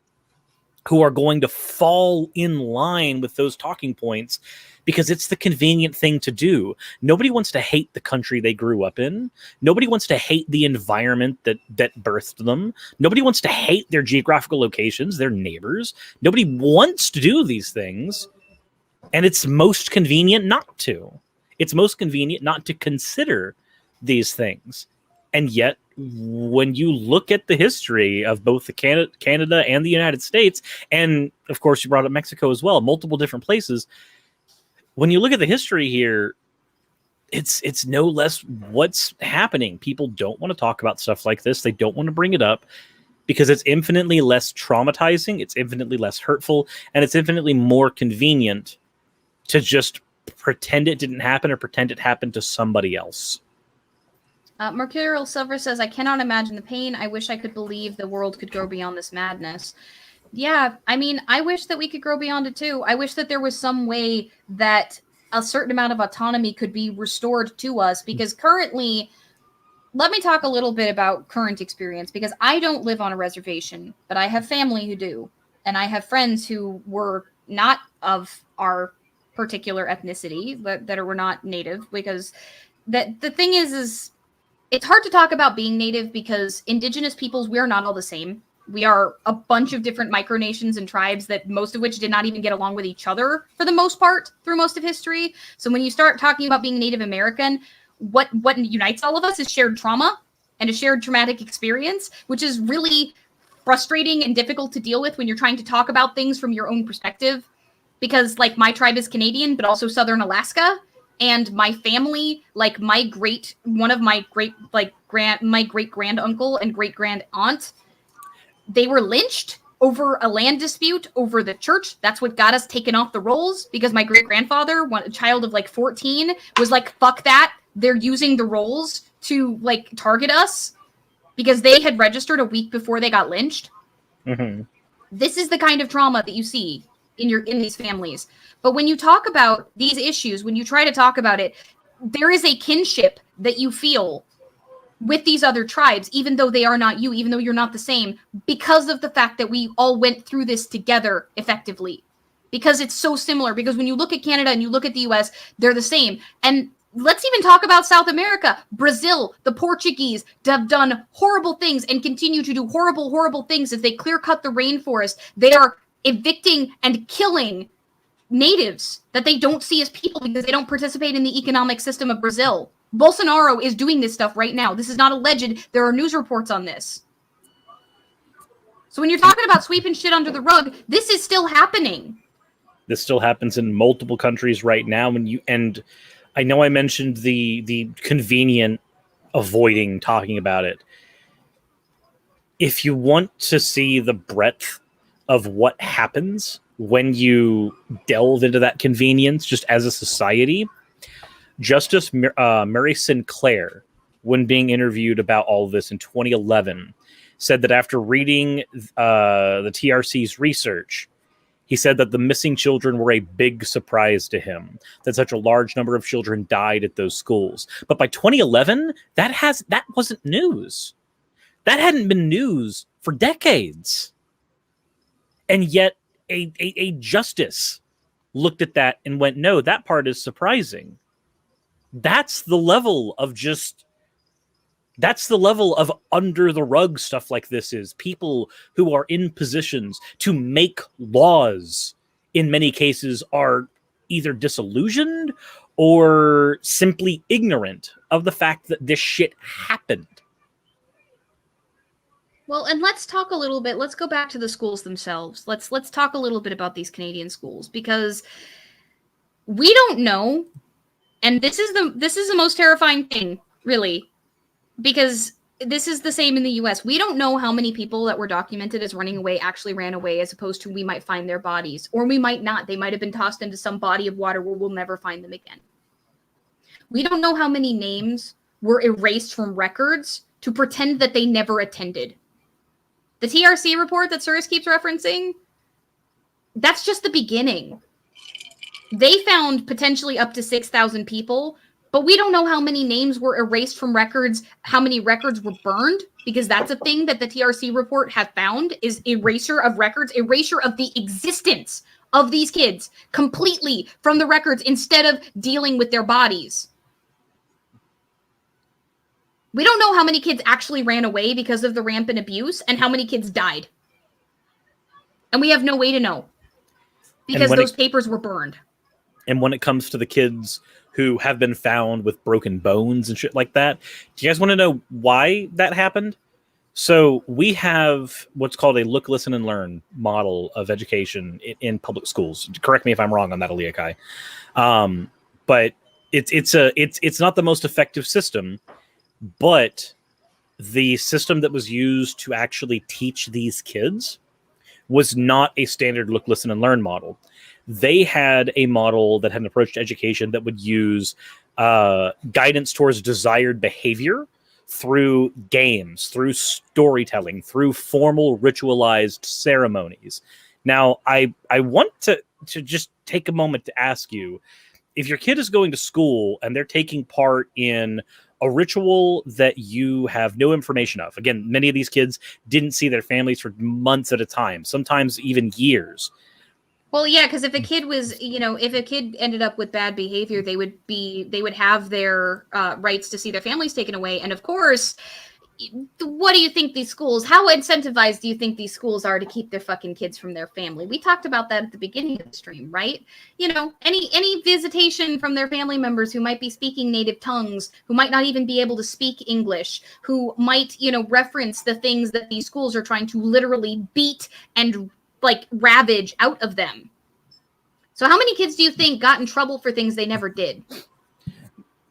who are going to fall in line with those talking points because it's the convenient thing to do. Nobody wants to hate the country they grew up in. Nobody wants to hate the environment that birthed them. Nobody wants to hate their geographical locations, their neighbors. Nobody wants to do these things. And it's most convenient not to. It's most convenient not to consider these things. And yet, when you look at the history of both the Canada and the United States, and of course you brought up Mexico as well, multiple different places, when you look at the history here, it's no less what's happening. People don't want to talk about stuff like this. They don't want to bring it up because it's infinitely less traumatizing, it's infinitely less hurtful, and it's infinitely more convenient to just pretend it didn't happen or pretend it happened to somebody else. Mercurial Silver says, I cannot imagine the pain. I wish I could believe the world could grow beyond this madness. Yeah, I mean, I wish that we could grow beyond it too. I wish that there was some way that a certain amount of autonomy could be restored to us, because currently, let me talk a little bit about current experience, because I don't live on a reservation, but I have family who do. And I have friends who were not of our particular ethnicity, that were not native, because the thing is it's hard to talk about being Native because Indigenous peoples, we are not all the same. We are a bunch of different micronations and tribes that most of which did not even get along with each other for the most part through most of history. So when you start talking about being Native American, what unites all of us is shared trauma and a shared traumatic experience, which is really frustrating and difficult to deal with when you're trying to talk about things from your own perspective. Because like my tribe is Canadian, but also Southern Alaska, and my family, like my great grand uncle and great grand aunt, they were lynched over a land dispute over the church. That's what got us taken off the rolls because my great grandfather, a child of like 14, was like, fuck that. They're using the rolls to like target us because they had registered a week before they got lynched. Mm-hmm. This is the kind of trauma that you see in these families. But when you talk about these issues, when you try to talk about it, there is a kinship that you feel with these other tribes, even though they are not you, even though you're not the same, because of the fact that we all went through this together effectively. Because it's so similar. Because when you look at Canada and you look at the US, they're the same. And let's even talk about South America. Brazil, the Portuguese have done horrible things and continue to do horrible, horrible things as they clear cut the rainforest. They are evicting and killing natives that they don't see as people because they don't participate in the economic system of Brazil. Bolsonaro is doing this stuff right now. This is not alleged. There are news reports on this. So when you're talking about sweeping shit under the rug, this is still happening. This still happens in multiple countries right now. And I know I mentioned the convenient avoiding talking about it. If you want to see the breadth of what happens when you delve into that convenience, just as a society, Justice Murray Sinclair, when being interviewed about all of this in 2011, said that after reading the TRC's research, he said that the missing children were a big surprise to him, that such a large number of children died at those schools. But by 2011, that wasn't news. That hadn't been news for decades. And yet a justice looked at that and went, no, that part is surprising. That's the level of under the rug stuff like this is. People who are in positions to make laws, in many cases, are either disillusioned or simply ignorant of the fact that this shit happened. Well, and let's talk a little bit. Let's go back to the schools themselves. Let's talk a little bit about these Canadian schools because we don't know. And this is the most terrifying thing, really, because this is the same in the US. We don't know how many people that were documented as running away actually ran away, as opposed to we might find their bodies, or we might not. They might have been tossed into some body of water where we'll never find them again. We don't know how many names were erased from records to pretend that they never attended. The TRC report that Cyrus keeps referencing, that's just the beginning. They found potentially up to 6,000 people, but we don't know how many names were erased from records, how many records were burned, because that's a thing that the TRC report has found, is erasure of records, erasure of the existence of these kids completely from the records instead of dealing with their bodies. We don't know how many kids actually ran away because of the rampant abuse and how many kids died. And we have no way to know because those papers were burned. And when it comes to the kids who have been found with broken bones and shit like that, do you guys want to know why that happened? So we have what's called a look, listen, and learn model of education in public schools. Correct me if I'm wrong on that, Aliakai. But it's not the most effective system, but the system that was used to actually teach these kids was not a standard look, listen, and learn model. They had a model that had an approach to education that would use guidance towards desired behavior through games, through storytelling, through formal ritualized ceremonies. Now, I want to just take a moment to ask you, if your kid is going to school and they're taking part in a ritual that you have no information of, again, many of these kids didn't see their families for months at a time, sometimes even years. Well, yeah, because if a kid was, if a kid ended up with bad behavior, they would have their rights to see their families taken away. And of course, what do you think these schools, how incentivized do you think these schools are to keep their fucking kids from their family? We talked about that at the beginning of the stream, right? Any visitation from their family members who might be speaking native tongues, who might not even be able to speak English, who might, reference the things that these schools are trying to literally beat and ravage out of them. So how many kids do you think got in trouble for things they never did?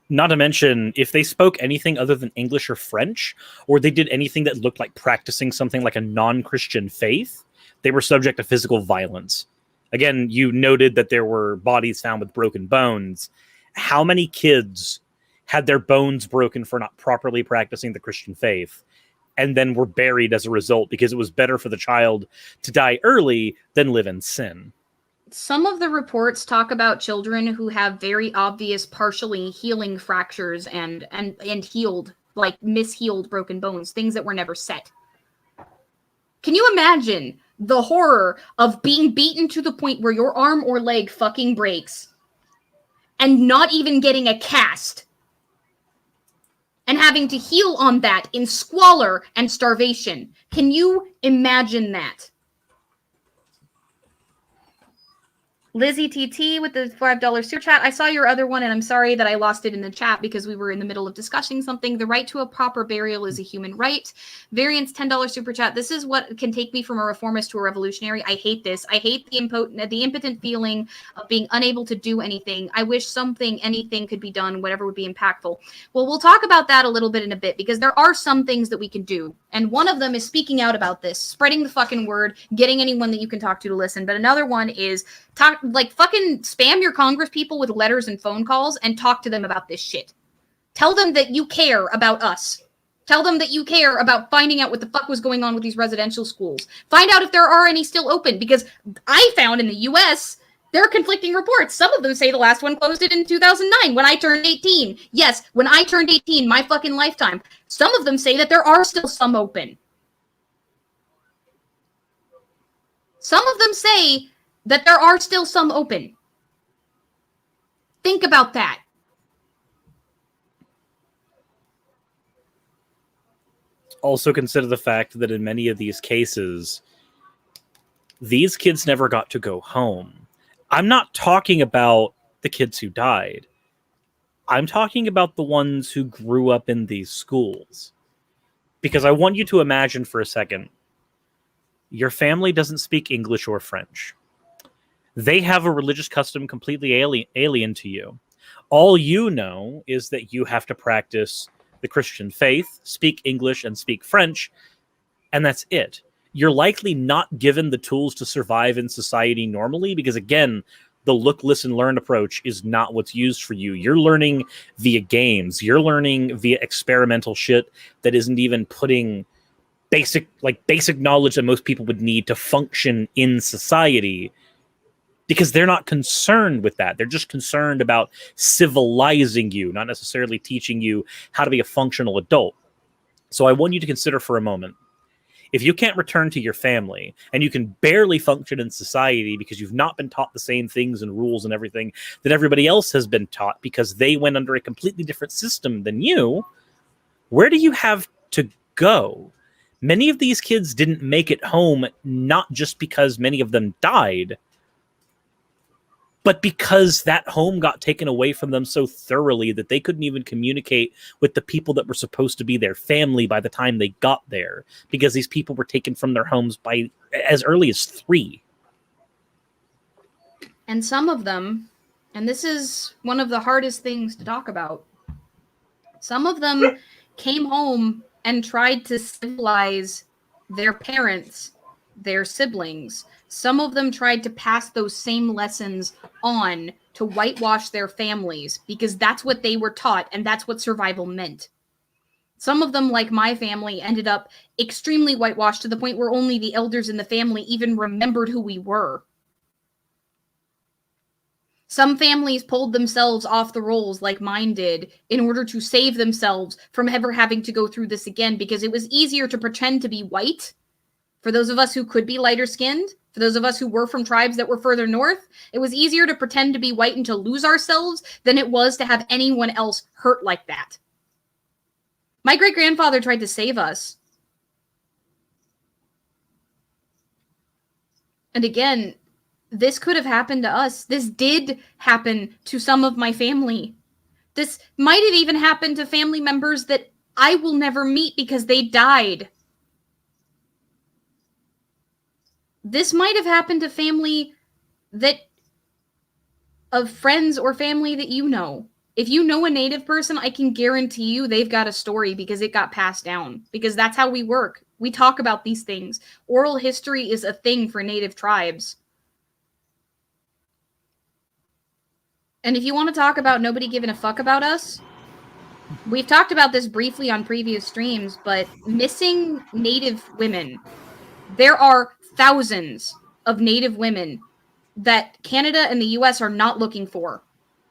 Not to mention, if they spoke anything other than English or French, or they did anything that looked like practicing something like a non-Christian faith, they were subject to physical violence. Again, you noted that there were bodies found with broken bones. How many kids had their bones broken for not properly practicing the Christian faith, and then were buried as a result because it was better for the child to die early than live in sin? Some of the reports talk about children who have very obvious partially healing fractures and healed, mishealed broken bones, things that were never set. Can you imagine the horror of being beaten to the point where your arm or leg fucking breaks and not even getting a cast and having to heal on that in squalor and starvation? Can you imagine that? Lizzie TT with the $5 super chat. I saw your other one, and I'm sorry that I lost it in the chat because we were in the middle of discussing something. The right to a proper burial is a human right. Variance $10 super chat. This is what can take me from a reformist to a revolutionary. I hate this. I hate the impotent feeling of being unable to do anything. I wish anything could be done, whatever would be impactful. Well, we'll talk about that a little bit in a bit because there are some things that we can do. And one of them is speaking out about this, spreading the fucking word, getting anyone that you can talk to listen. But another one is fucking spam your Congress people with letters and phone calls and talk to them about this shit. Tell them that you care about us. Tell them that you care about finding out what the fuck was going on with these residential schools. Find out if there are any still open, because I found in the US there are conflicting reports. Some of them say the last one closed it in 2009 when I turned 18. Yes, when I turned 18, my fucking lifetime. Some of them say that there are still some open. Some of them say that there are still some open. Think about that. Also consider the fact that in many of these cases, these kids never got to go home. I'm not talking about the kids who died. I'm talking about the ones who grew up in these schools. Because I want you to imagine for a second, your family doesn't speak English or French. They have a religious custom completely alien to you. All you know is that you have to practice the Christian faith, speak English, and speak French, and that's it. You're likely not given the tools to survive in society normally because, again, the look, listen, learn approach is not what's used for you. You're learning via games. You're learning via experimental shit that isn't even putting basic knowledge that most people would need to function in society, because they're not concerned with that. They're just concerned about civilizing you, not necessarily teaching you how to be a functional adult. So I want you to consider for a moment, if you can't return to your family and you can barely function in society because you've not been taught the same things and rules and everything that everybody else has been taught because they went under a completely different system than you, where do you have to go? Many of these kids didn't make it home, not just because many of them died, but because that home got taken away from them so thoroughly that they couldn't even communicate with the people that were supposed to be their family by the time they got there, because these people were taken from their homes by as early as 3. And some of them, and this is one of the hardest things to talk about, some of them came home and tried to civilize their parents, their siblings. Some of them tried to pass those same lessons on to whitewash their families because that's what they were taught and that's what survival meant. Some of them, like my family, ended up extremely whitewashed to the point where only the elders in the family even remembered who we were. Some families pulled themselves off the rolls like mine did in order to save themselves from ever having to go through this again, because it was easier to pretend to be white for those of us who could be lighter skinned, For those of us who were from tribes that were further north, it was easier to pretend to be white and to lose ourselves than it was to have anyone else hurt like that. My great-grandfather tried to save us. And again, this could have happened to us. This did happen to some of my family. This might have even happened to family members that I will never meet because they died. This might have happened to family of friends or family that you know. If you know a Native person, I can guarantee you they've got a story because it got passed down. Because that's how we work. We talk about these things. Oral history is a thing for Native tribes. And if you want to talk about nobody giving a fuck about us, we've talked about this briefly on previous streams, but missing Native women. There are thousands of Native women that Canada and the US are not looking for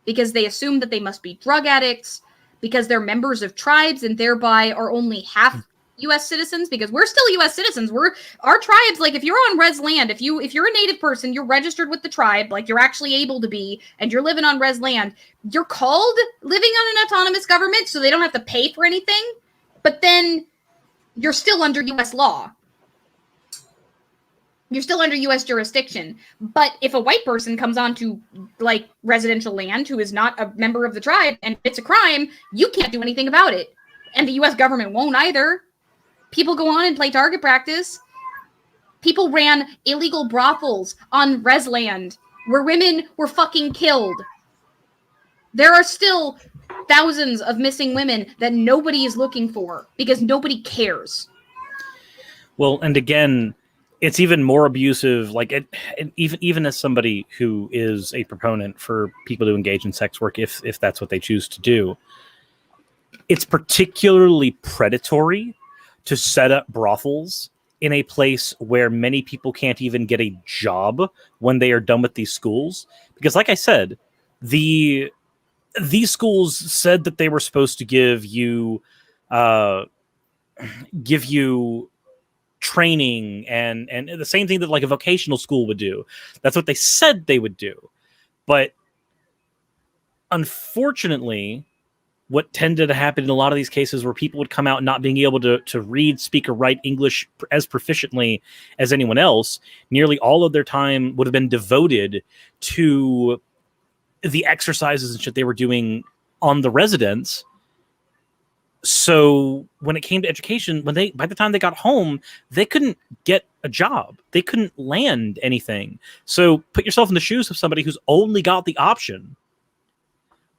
because they assume that they must be drug addicts, because they're members of tribes and thereby are only half US citizens, because we're still US citizens. Our tribes, like if you're on res land, if you're a Native person, you're registered with the tribe, like you're actually able to be, and you're living on res land, you're called living on an autonomous government, so they don't have to pay for anything, but then you're still under US law. You're still under U.S. jurisdiction. But if a white person comes onto, like, residential land who is not a member of the tribe and it's a crime, you can't do anything about it. And the U.S. government won't either. People go on and play target practice. People ran illegal brothels on res land where women were fucking killed. There are still thousands of missing women that nobody is looking for because nobody cares. Well, and again, it's even more abusive. Like, even as somebody who is a proponent for people to engage in sex work, if that's what they choose to do, it's particularly predatory to set up brothels in a place where many people can't even get a job when they are done with these schools. Because, like I said, these schools said that they were supposed to give you training and the same thing that like a vocational school would do. That's what they said they would do. But unfortunately, what tended to happen in a lot of these cases where people would come out not being able to read, speak, or write English as proficiently as anyone else, nearly all of their time would have been devoted to the exercises and shit they were doing on the residence. So when it came to education, by the time they got home, they couldn't get a job. They couldn't land anything. So put yourself in the shoes of somebody who's only got the option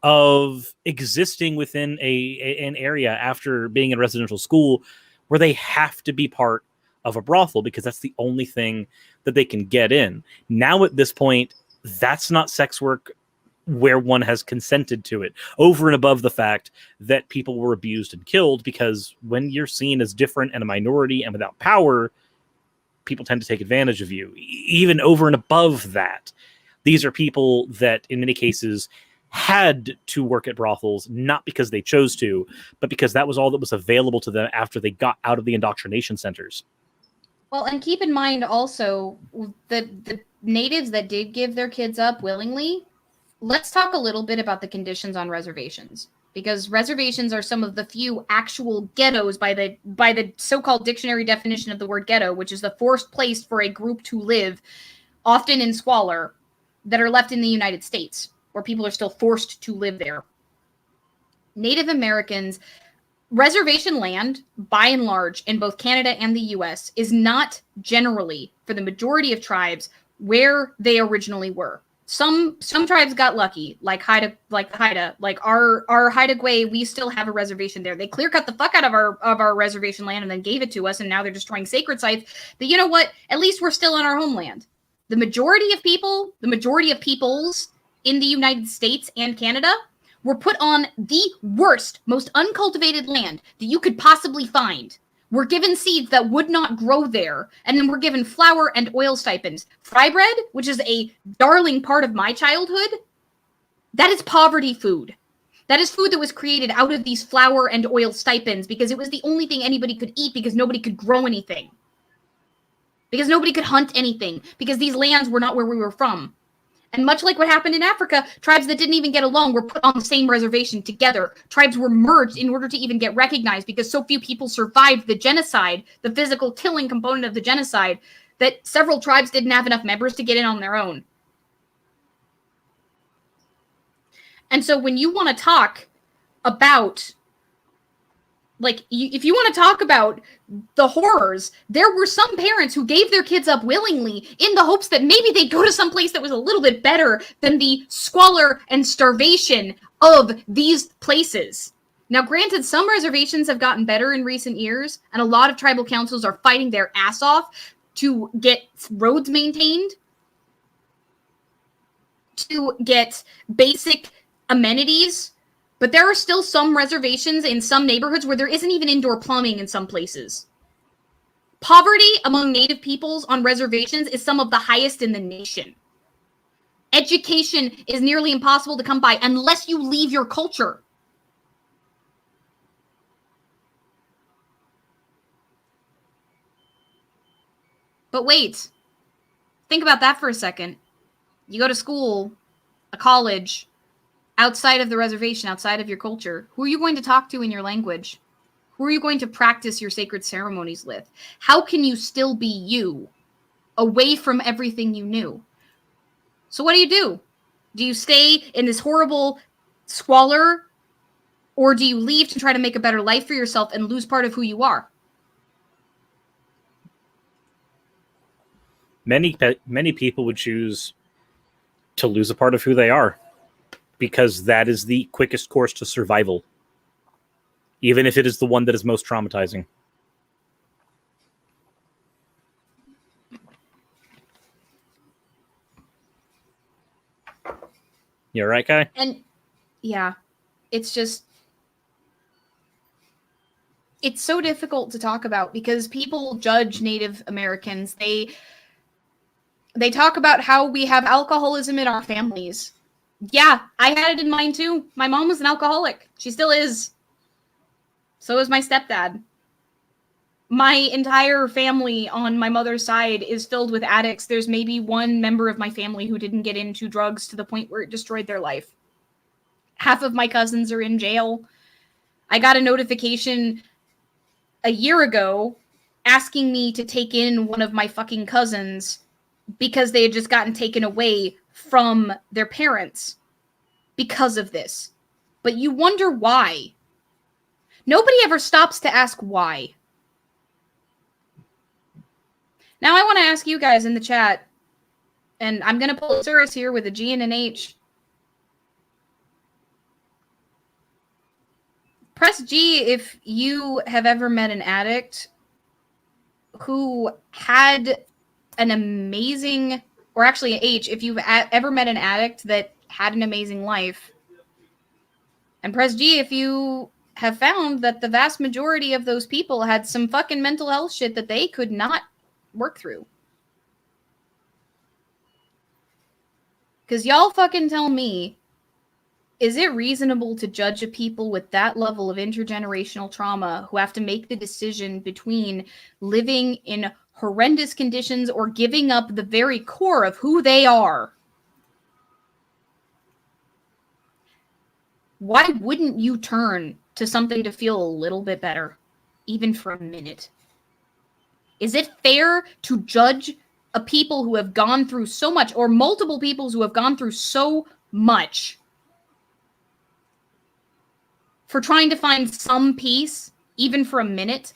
of existing within an area after being in residential school where they have to be part of a brothel because that's the only thing that they can get in. Now at this point, that's not sex work where one has consented to it, over and above the fact that people were abused and killed, because when you're seen as different and a minority and without power, people tend to take advantage of you. Even over and above that, these are people that in many cases had to work at brothels, not because they chose to, but because that was all that was available to them after they got out of the indoctrination centers. Well, and keep in mind also the natives that did give their kids up willingly. Let's talk a little bit about the conditions on reservations, because reservations are some of the few actual ghettos by the so-called dictionary definition of the word ghetto, which is the forced place for a group to live, often in squalor, that are left in the United States, where people are still forced to live there. Native Americans, reservation land, by and large, in both Canada and the US, is not generally, for the majority of tribes, where they originally were. Some tribes got lucky, like our Haida Gwe, we still have a reservation there. They clear cut the fuck out of our reservation land and then gave it to us, and now they're destroying sacred sites. But you know what? At least we're still on our homeland. The majority of peoples in the United States and Canada were put on the worst, most uncultivated land that you could possibly find. We're given seeds that would not grow there, and then we're given flour and oil stipends. Fry bread, which is a darling part of my childhood, that is poverty food. That is food that was created out of these flour and oil stipends because it was the only thing anybody could eat because nobody could grow anything. because nobody could hunt anything, because these lands were not where we were from. And much like what happened in Africa, tribes that didn't even get along were put on the same reservation together. Tribes were merged in order to even get recognized because so few people survived the genocide, the physical killing component of the genocide, that several tribes didn't have enough members to get in on their own. And so when you want to talk about, like, if you want to talk about the horrors, there were some parents who gave their kids up willingly in the hopes that maybe they'd go to some place that was a little bit better than the squalor and starvation of these places. Now, granted, some reservations have gotten better in recent years, and a lot of tribal councils are fighting their ass off to get roads maintained, to get basic amenities. But there are still some reservations in some neighborhoods where there isn't even indoor plumbing in some places. Poverty among Native peoples on reservations is some of the highest in the nation. Education is nearly impossible to come by unless you leave your culture. But wait, think about that for a second. You go to school, a college, outside of the reservation, outside of your culture. Who are you going to talk to in your language? Who are you going to practice your sacred ceremonies with? How can you still be you, away from everything you knew? So what do? Do you stay in this horrible squalor, or do you leave to try to make a better life for yourself and lose part of who you are? Many people would choose to lose a part of who they are, because that is the quickest course to survival, even if it is the one that is most traumatizing. You're right, Kai? And yeah, it's just, it's so difficult to talk about because people judge Native Americans. They talk about how we have alcoholism in our families. Yeah, I had it in mine too. My mom was an alcoholic. She still is. So is my stepdad. My entire family on my mother's side is filled with addicts. There's maybe one member of my family who didn't get into drugs to the point where it destroyed their life. Half of my cousins are in jail. I got a notification a year ago asking me to take in one of my fucking cousins because they had just gotten taken away from their parents because of this. But you wonder why. Nobody ever stops to ask why. Now I want to ask you guys in the chat, and I'm going to pull Surus here with a G and an H. Press G if you have ever met an addict who had an amazing, or actually H, if you've ever met an addict that had an amazing life. And press G if you have found that the vast majority of those people had some fucking mental health shit that they could not work through. Because y'all fucking tell me, is it reasonable to judge a people with that level of intergenerational trauma who have to make the decision between living in horrendous conditions or giving up the very core of who they are? Why wouldn't you turn to something to feel a little bit better, even for a minute? Is it fair to judge a people who have gone through so much, or multiple peoples who have gone through so much, for trying to find some peace, even for a minute?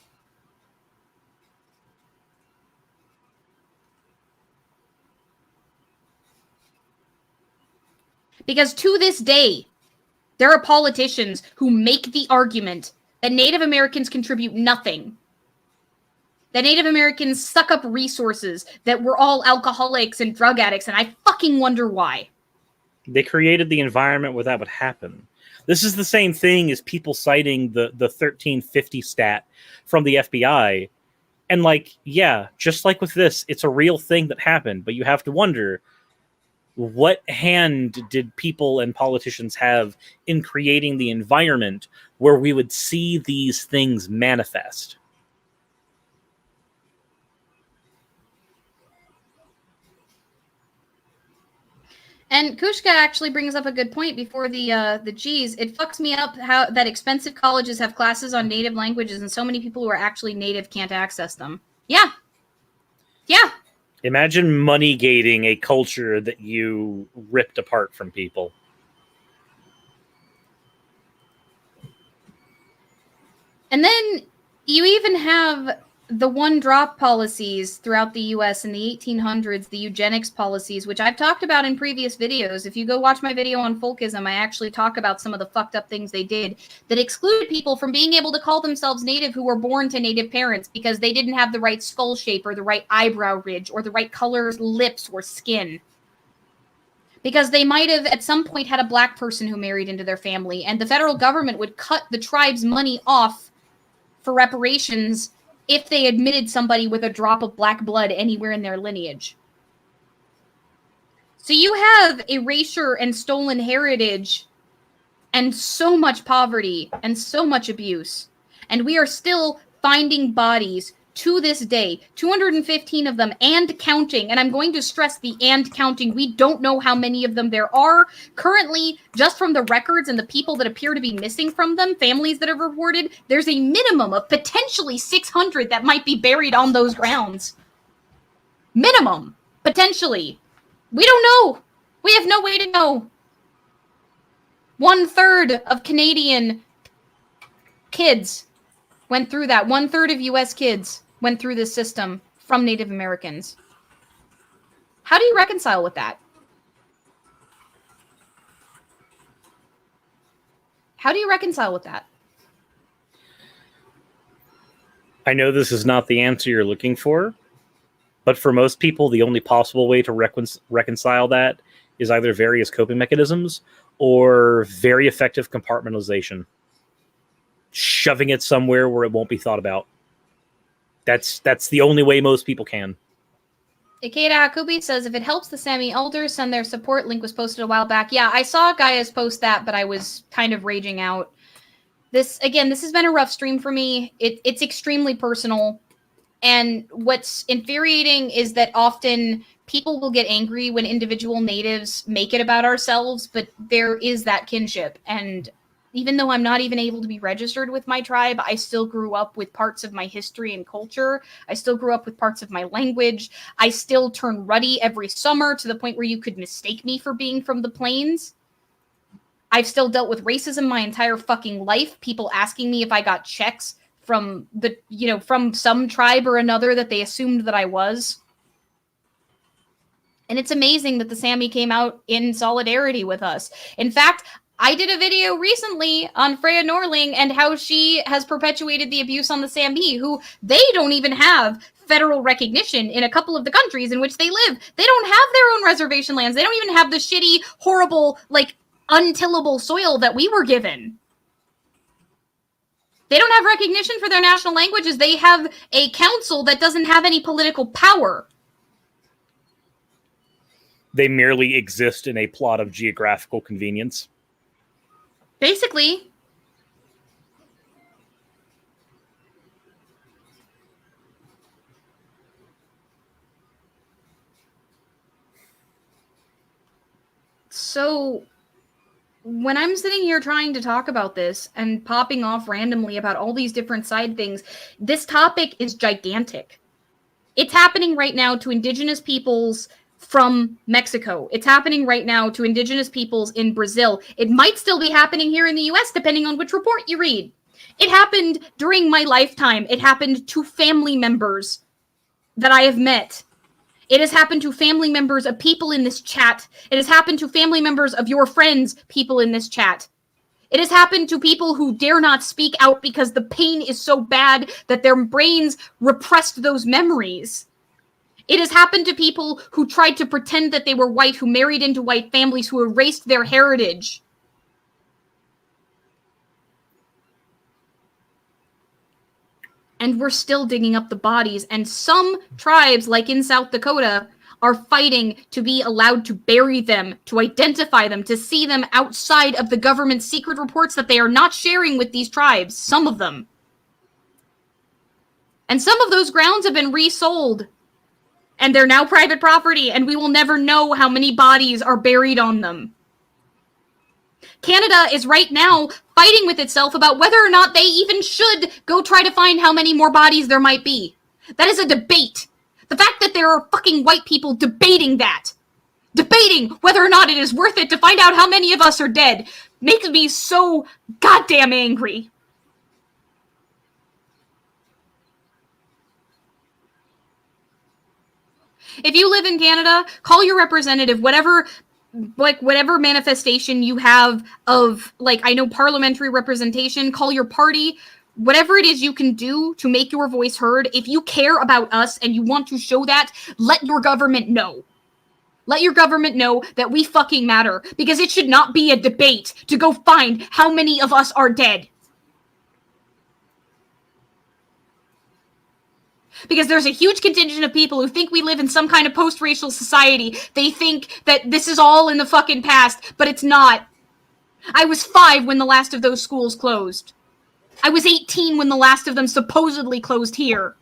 Because to this day, there are politicians who make the argument that Native Americans contribute nothing, that Native Americans suck up resources, that we're all alcoholics and drug addicts, and I fucking wonder why. They created the environment where that would happen. This is the same thing as people citing the 1350 stat from the FBI. And like, yeah, just like with this, it's a real thing that happened, but you have to wonder, what hand did people and politicians have in creating the environment where we would see these things manifest? And Kushka actually brings up a good point before the G's. It fucks me up how that expensive colleges have classes on native languages and so many people who are actually native can't access them. Yeah. Yeah. Imagine money gating a culture that you ripped apart from people. And then you even have the one-drop policies throughout the U.S. in the 1800s, the eugenics policies, which I've talked about in previous videos. If you go watch my video on folkism, I actually talk about some of the fucked up things they did that excluded people from being able to call themselves native who were born to native parents because they didn't have the right skull shape or the right eyebrow ridge or the right color lips or skin. Because they might have at some point had a black person who married into their family, and the federal government would cut the tribe's money off for reparations if they admitted somebody with a drop of black blood anywhere in their lineage. So you have erasure and stolen heritage and so much poverty and so much abuse. And we are still finding bodies to this day, 215 of them and counting. And I'm going to stress the and counting. We don't know how many of them there are. Currently, just from the records and the people that appear to be missing from them, families that have reported, there's a minimum of potentially 600 that might be buried on those grounds. Minimum. Potentially. We don't know. We have no way to know. 1/3 of Canadian kids went through that. 1/3 of U.S. kids went through this system from Native Americans. How do you reconcile with that? How do you reconcile with that? I know this is not the answer you're looking for, but for most people, the only possible way to reconcile that is either various coping mechanisms or very effective compartmentalization. Shoving it somewhere where it won't be thought about. That's the only way most people can. Ikeda Hakubi says, if it helps the Sami elders send their support, link was posted a while back. Yeah, I saw Gaia's post that, but I was kind of raging out. This has been a rough stream for me. It's extremely personal. And what's infuriating is that often people will get angry when individual natives make it about ourselves, but there is that kinship. And even though I'm not even able to be registered with my tribe, I still grew up with parts of my history and culture. I still grew up with parts of my language. I still turn ruddy every summer to the point where you could mistake me for being from the plains. I've still dealt with racism my entire fucking life. People asking me if I got checks from from some tribe or another that they assumed that I was. And it's amazing that the Sami came out in solidarity with us. In fact, I did a video recently on Freya Norling and how she has perpetuated the abuse on the Sami, who they don't even have federal recognition in a couple of the countries in which they live. They don't have their own reservation lands. They don't even have the shitty, horrible, untillable soil that we were given. They don't have recognition for their national languages. They have a council that doesn't have any political power. They merely exist in a plot of geographical convenience. Basically. So when I'm sitting here trying to talk about this and popping off randomly about all these different side things, this topic is gigantic. It's happening right now to indigenous peoples from Mexico. It's happening right now to indigenous peoples in Brazil. It might still be happening here in the US, depending on which report you read. It happened during my lifetime. It happened to family members that I have met. It has happened to family members of people in this chat. It has happened to family members of your friends, people in this chat. It has happened to people who dare not speak out because the pain is so bad that their brains repressed those memories. It has happened to people who tried to pretend that they were white, who married into white families, who erased their heritage. And we're still digging up the bodies. And some tribes, like in South Dakota, are fighting to be allowed to bury them, to identify them, to see them outside of the government's secret reports that they are not sharing with these tribes, some of them. And some of those grounds have been resold. And they're now private property, and we will never know how many bodies are buried on them. Canada is right now fighting with itself about whether or not they even should go try to find how many more bodies there might be. That is a debate. The fact that there are fucking white people debating whether or not it is worth it to find out how many of us are dead, makes me so goddamn angry. If you live in Canada, call your representative, whatever manifestation you have of, like, I know parliamentary representation, call your party, whatever it is you can do to make your voice heard. If you care about us and you want to show that, let your government know. Let your government know that we fucking matter, because it should not be a debate to go find how many of us are dead. Because there's a huge contingent of people who think we live in some kind of post-racial society. They think that this is all in the fucking past, but it's not. I was 5 when the last of those schools closed. I was 18 when the last of them supposedly closed here.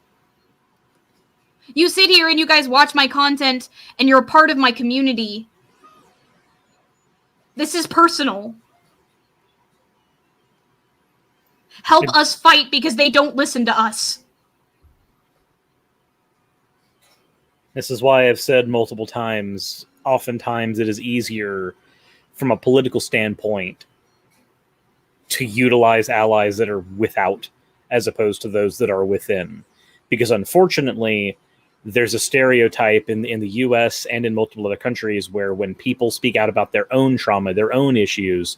You sit here and you guys watch my content and you're a part of my community. This is personal. Help us fight, because they don't listen to us. This is why I've said multiple times, oftentimes it is easier from a political standpoint to utilize allies that are without as opposed to those that are within. Because unfortunately, there's a stereotype in the US and in multiple other countries where when people speak out about their own trauma, their own issues,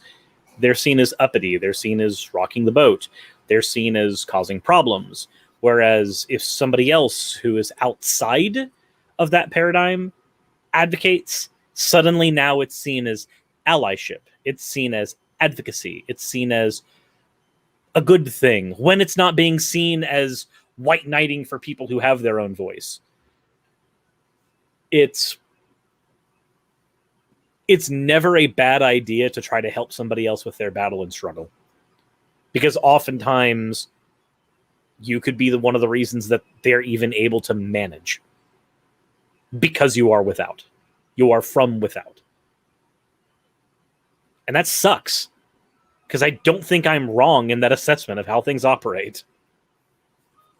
they're seen as uppity, they're seen as rocking the boat, they're seen as causing problems. Whereas if somebody else who is outside of that paradigm advocates, suddenly now it's seen as allyship, it's seen as advocacy, it's seen as a good thing, when it's not being seen as white knighting for people who have their own voice. It's never a bad idea to try to help somebody else with their battle and struggle, because oftentimes you could be one of the reasons that they're even able to manage, because you are without. You are from without. And that sucks, because I don't think I'm wrong in that assessment of how things operate.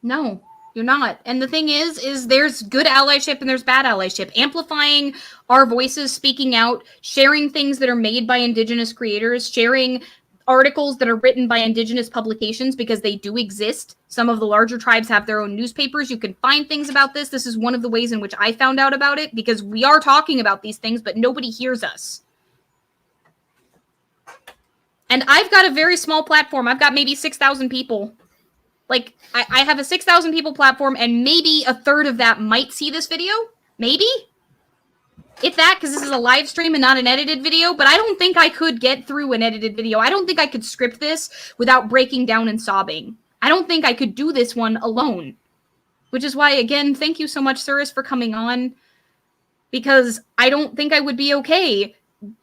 No, you're not. And the thing is there's good allyship and there's bad allyship. Amplifying our voices, speaking out, sharing things that are made by Indigenous creators, sharing articles that are written by Indigenous publications, because they do exist. Some of the larger tribes have their own newspapers. You can find things about this. This is one of the ways in which I found out about it, because we are talking about these things, but nobody hears us. And I've got a very small platform. I've got maybe 6,000 people. Like, I have a 6,000 people platform, and maybe a third of that might see this video. Maybe? If that, because this is a live stream and not an edited video, but I don't think I could get through an edited video. I don't think I could script this without breaking down and sobbing. I don't think I could do this one alone. Which is why, again, thank you so much, Cirrus, for coming on. Because I don't think I would be okay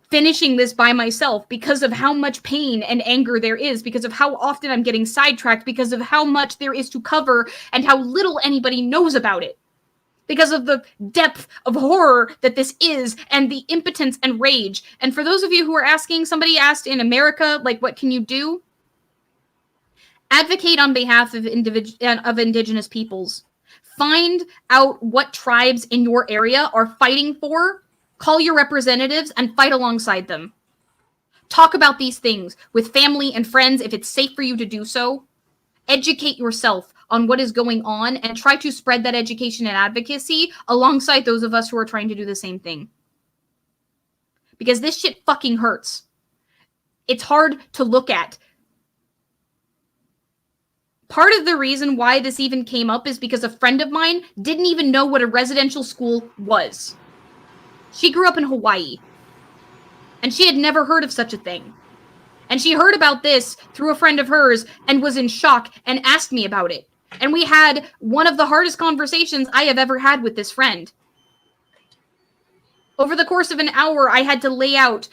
finishing this by myself, because of how much pain and anger there is, because of how often I'm getting sidetracked, because of how much there is to cover and how little anybody knows about it. Because of the depth of horror that this is, and the impotence and rage. And for those of you who are asking, somebody asked in America, like, what can you do? Advocate on behalf of Indigenous peoples. Find out what tribes in your area are fighting for. Call your representatives and fight alongside them. Talk about these things with family and friends if it's safe for you to do so. Educate yourself on what is going on and try to spread that education and advocacy alongside those of us who are trying to do the same thing. Because this shit fucking hurts. It's hard to look at. Part of the reason why this even came up is because a friend of mine didn't even know what a residential school was. She grew up in Hawaii, and she had never heard of such a thing. And she heard about this through a friend of hers and was in shock and asked me about it. And we had one of the hardest conversations I have ever had with this friend. Over the course of an hour, I had to lay out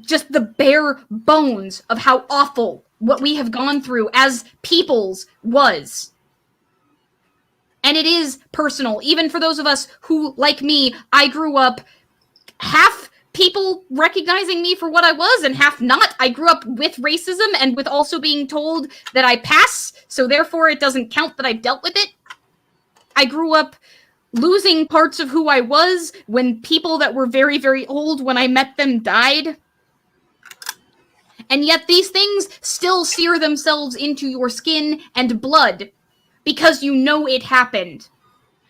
just the bare bones of how awful what we have gone through as peoples was. And it is personal, even for those of us who, like me, I grew up half people recognizing me for what I was and half not. I grew up with racism and with also being told that I pass, so therefore it doesn't count that I've dealt with it. I grew up losing parts of who I was when people that were very, very old when I met them died. And yet these things still sear themselves into your skin and blood because you know it happened.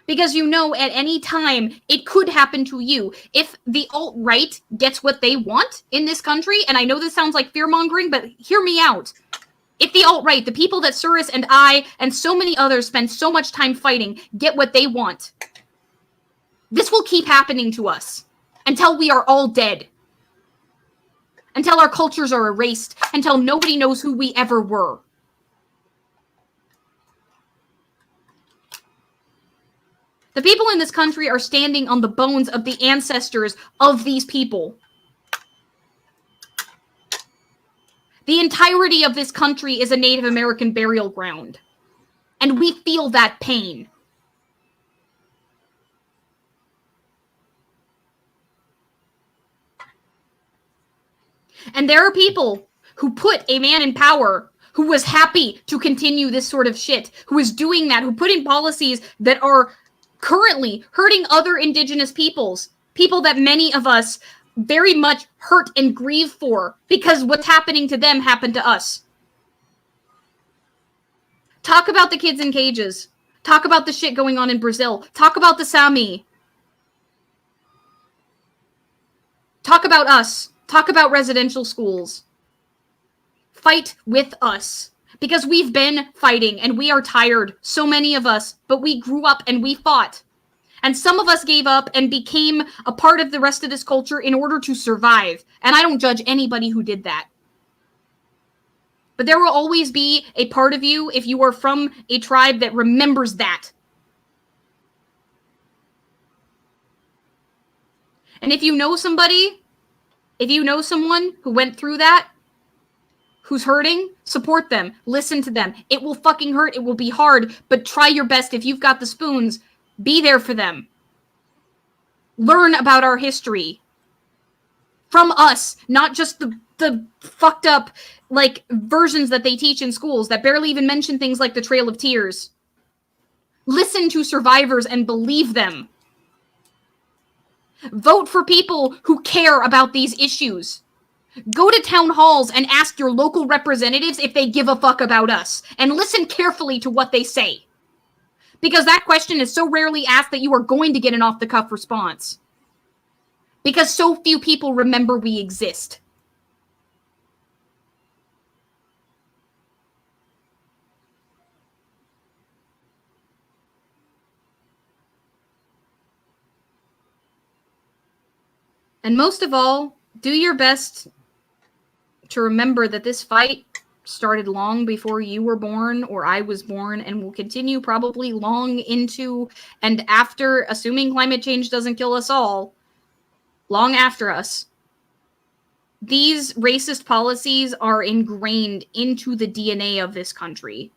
Because you know at any time it could happen to you. If the alt-right gets what they want in this country, and I know this sounds like fear-mongering, but hear me out. If the alt-right, the people that Suris and I and so many others spend so much time fighting, get what they want, this will keep happening to us until we are all dead. Until our cultures are erased. Until nobody knows who we ever were. The people in this country are standing on the bones of the ancestors of these people. The entirety of this country is a Native American burial ground. And we feel that pain. And there are people who put a man in power who was happy to continue this sort of shit, who is doing that, who put in policies that are currently hurting other indigenous peoples, people that many of us very much hurt and grieve for because what's happening to them happened to us. Talk about the kids in cages. Talk about the shit going on in Brazil. Talk about the Sami. Talk about us. Talk about residential schools. Fight with us. Because we've been fighting and we are tired, so many of us, but we grew up and we fought. And some of us gave up and became a part of the rest of this culture in order to survive. And I don't judge anybody who did that. But there will always be a part of you, if you are from a tribe, that remembers that. And if you know somebody, if you know someone who went through that, who's hurting, support them. Listen to them. It will fucking hurt. It will be hard, but try your best. If you've got the spoons, be there for them. Learn about our history. From us, not just the fucked up, like, versions that they teach in schools that barely even mention things like the Trail of Tears. Listen to survivors and believe them. Vote for people who care about these issues. Go to town halls and ask your local representatives if they give a fuck about us. And listen carefully to what they say. Because that question is so rarely asked that you are going to get an off-the-cuff response. Because so few people remember we exist. And most of all, do your best to remember that this fight started long before you were born or I was born and will continue probably long into and after, assuming climate change doesn't kill us all, long after us. These racist policies are ingrained into the DNA of this country.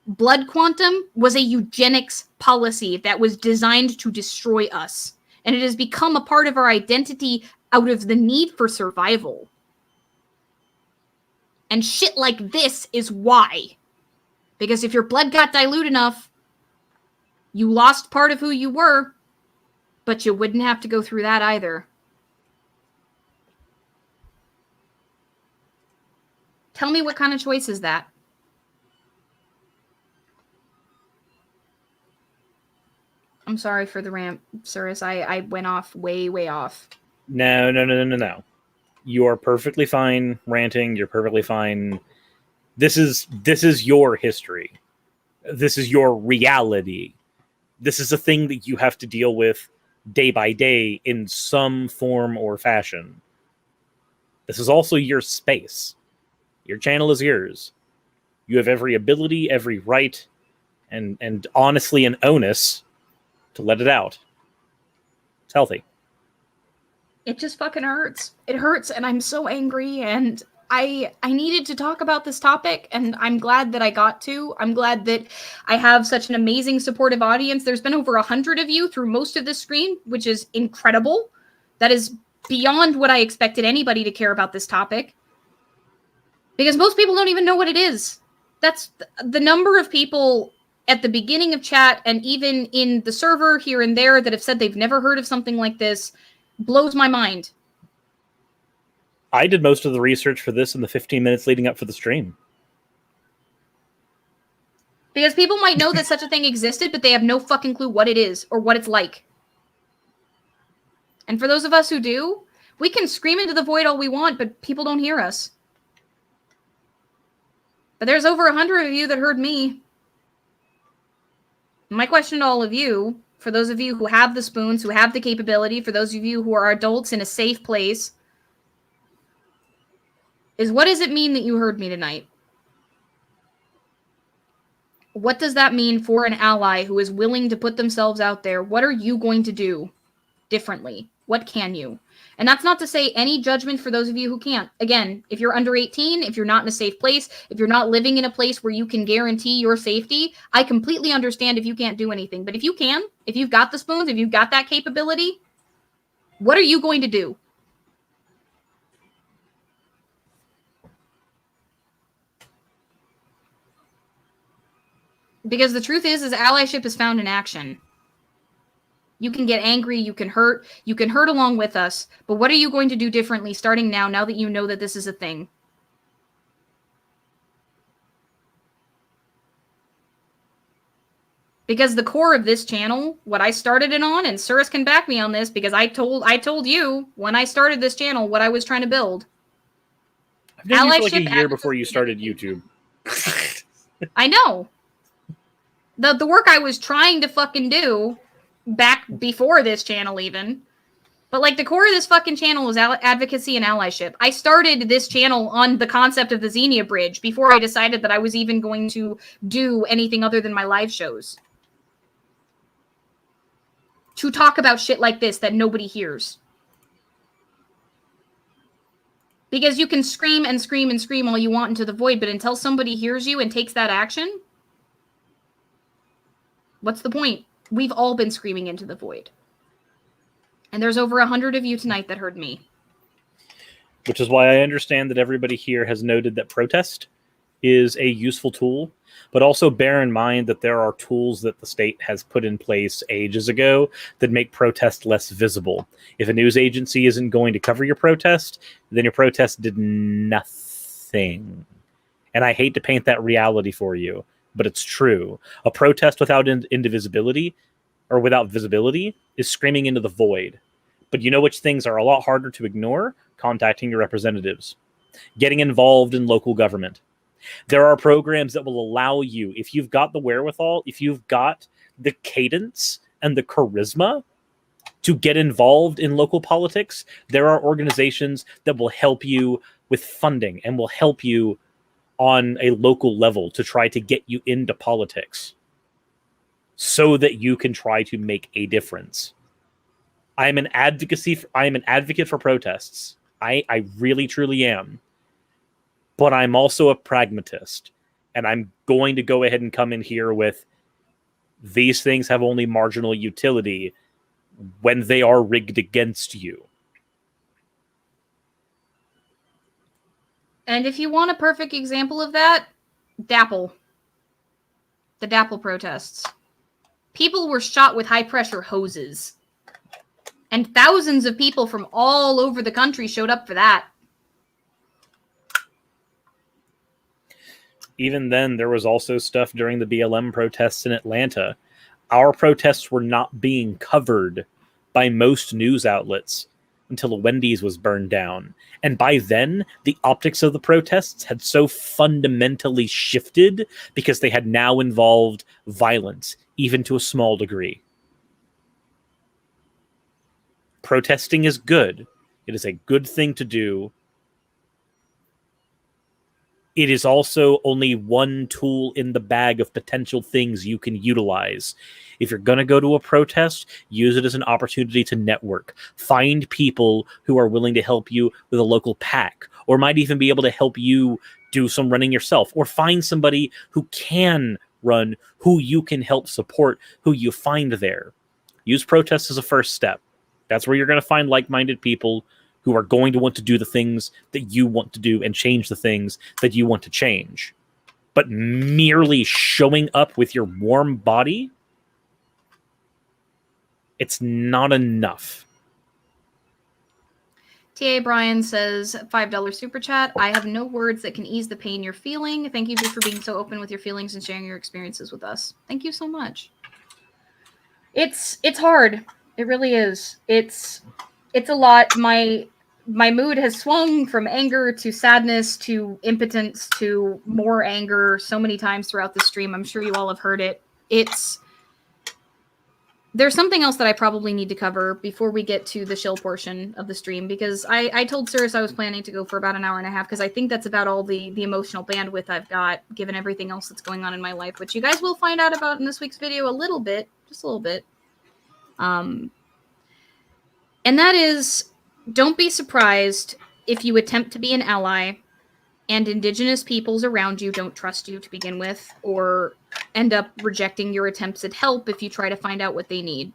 Blood quantum was a eugenics policy that was designed to destroy us. And it has become a part of our identity out of the need for survival. And shit like this is why. Because if your blood got dilute enough, you lost part of who you were, but you wouldn't have to go through that either. Tell me what kind of choice is that? I'm sorry for the rant, Suris. I went off way off. No. You are perfectly fine ranting. You're perfectly fine. This is your history. This is your reality. This is a thing that you have to deal with day by day in some form or fashion. This is also your space. Your channel is yours. You have every ability, every right, and honestly an onus to let it out. It's healthy. It just fucking hurts. It hurts, and I'm so angry, and I needed to talk about this topic, and I'm glad that I got to. I'm glad that I have such an amazing supportive audience. There's been over 100 of you through most of this screen, which is incredible. That is beyond what I expected anybody to care about this topic. Because most people don't even know what it is. That's the number of people at the beginning of chat and even in the server here and there that have said they've never heard of something like this blows my mind. I did most of the research for this in the 15 minutes leading up for the stream. Because people might know that such a thing existed, but they have no fucking clue what it is or what it's like. And for those of us who do, we can scream into the void all we want, but people don't hear us. But there's over 100 of you that heard me. My question to all of you, for those of you who have the spoons, who have the capability, for those of you who are adults in a safe place, is what does it mean that you heard me tonight? What does that mean for an ally who is willing to put themselves out there? What are you going to do differently? What can you? And that's not to say any judgment for those of you who can't. Again, if you're under 18, if you're not in a safe place, if you're not living in a place where you can guarantee your safety, I completely understand if you can't do anything. But if you can, if you've got the spoons, if you've got that capability, what are you going to do? Because the truth is allyship is found in action. You can get angry, you can hurt along with us, but what are you going to do differently starting now that you know that this is a thing? Because the core of this channel, what I started it on, and Cirrus can back me on this, because I told you when I started this channel what I was trying to build. I've known you for like a year before you started YouTube. I know. The work I was trying to fucking do back before this channel even. But like the core of this fucking channel was advocacy and allyship. I started this channel on the concept of the Xenia Bridge before I decided that I was even going to do anything other than my live shows. To talk about shit like this that nobody hears. Because you can scream and scream and scream all you want into the void, but until somebody hears you and takes that action, what's the point? We've all been screaming into the void. And there's over 100 of you tonight that heard me. Which is why I understand that everybody here has noted that protest is a useful tool, but also bear in mind that there are tools that the state has put in place ages ago that make protest less visible. If a news agency isn't going to cover your protest, then your protest did nothing. And I hate to paint that reality for you, but it's true. A protest without indivisibility or without visibility is screaming into the void. But you know which things are a lot harder to ignore? Contacting your representatives. Getting involved in local government. There are programs that will allow you, if you've got the wherewithal, if you've got the cadence and the charisma to get involved in local politics, there are organizations that will help you with funding and will help you on a local level to try to get you into politics so that you can try to make a difference. I am an advocate for protests. I really, truly am. But I'm also a pragmatist. And I'm going to go ahead and come in here with these things have only marginal utility when they are rigged against you. And if you want a perfect example of that, DAPL. The DAPL protests. People were shot with high-pressure hoses. And thousands of people from all over the country showed up for that. Even then, there was also stuff during the BLM protests in Atlanta. Our protests were not being covered by most news outlets until a Wendy's was burned down. And by then, the optics of the protests had so fundamentally shifted because they had now involved violence, even to a small degree. Protesting is good. It is a good thing to do. it is also only one tool in the bag of potential things you can utilize. If you're going to go to a protest, use it as an opportunity to network. Find people who are willing to help you with a local pack, or might even be able to help you do some running yourself, or find somebody who can run, who you can help support, who you find there. Use protest as a first step. That's where you're going to find like-minded people who are going to want to do the things that you want to do and change the things that you want to change. But merely showing up with your warm body, it's not enough. T.A. Brian says, $5 super chat. I have no words that can ease the pain you're feeling. Thank you for being so open with your feelings and sharing your experiences with us. Thank you so much. It's hard. It really is. It's a lot. My mood has swung from anger to sadness to impotence to more anger so many times throughout the stream. I'm sure you all have heard it. There's something else that I probably need to cover before we get to the chill portion of the stream, because I told Cirrus I was planning to go for about an hour and a half, because I think that's about all the emotional bandwidth I've got, given everything else that's going on in my life, which you guys will find out about in this week's video a little bit, just a little bit. And that is, don't be surprised if you attempt to be an ally and Indigenous peoples around you don't trust you to begin with, or end up rejecting your attempts at help if you try to find out what they need.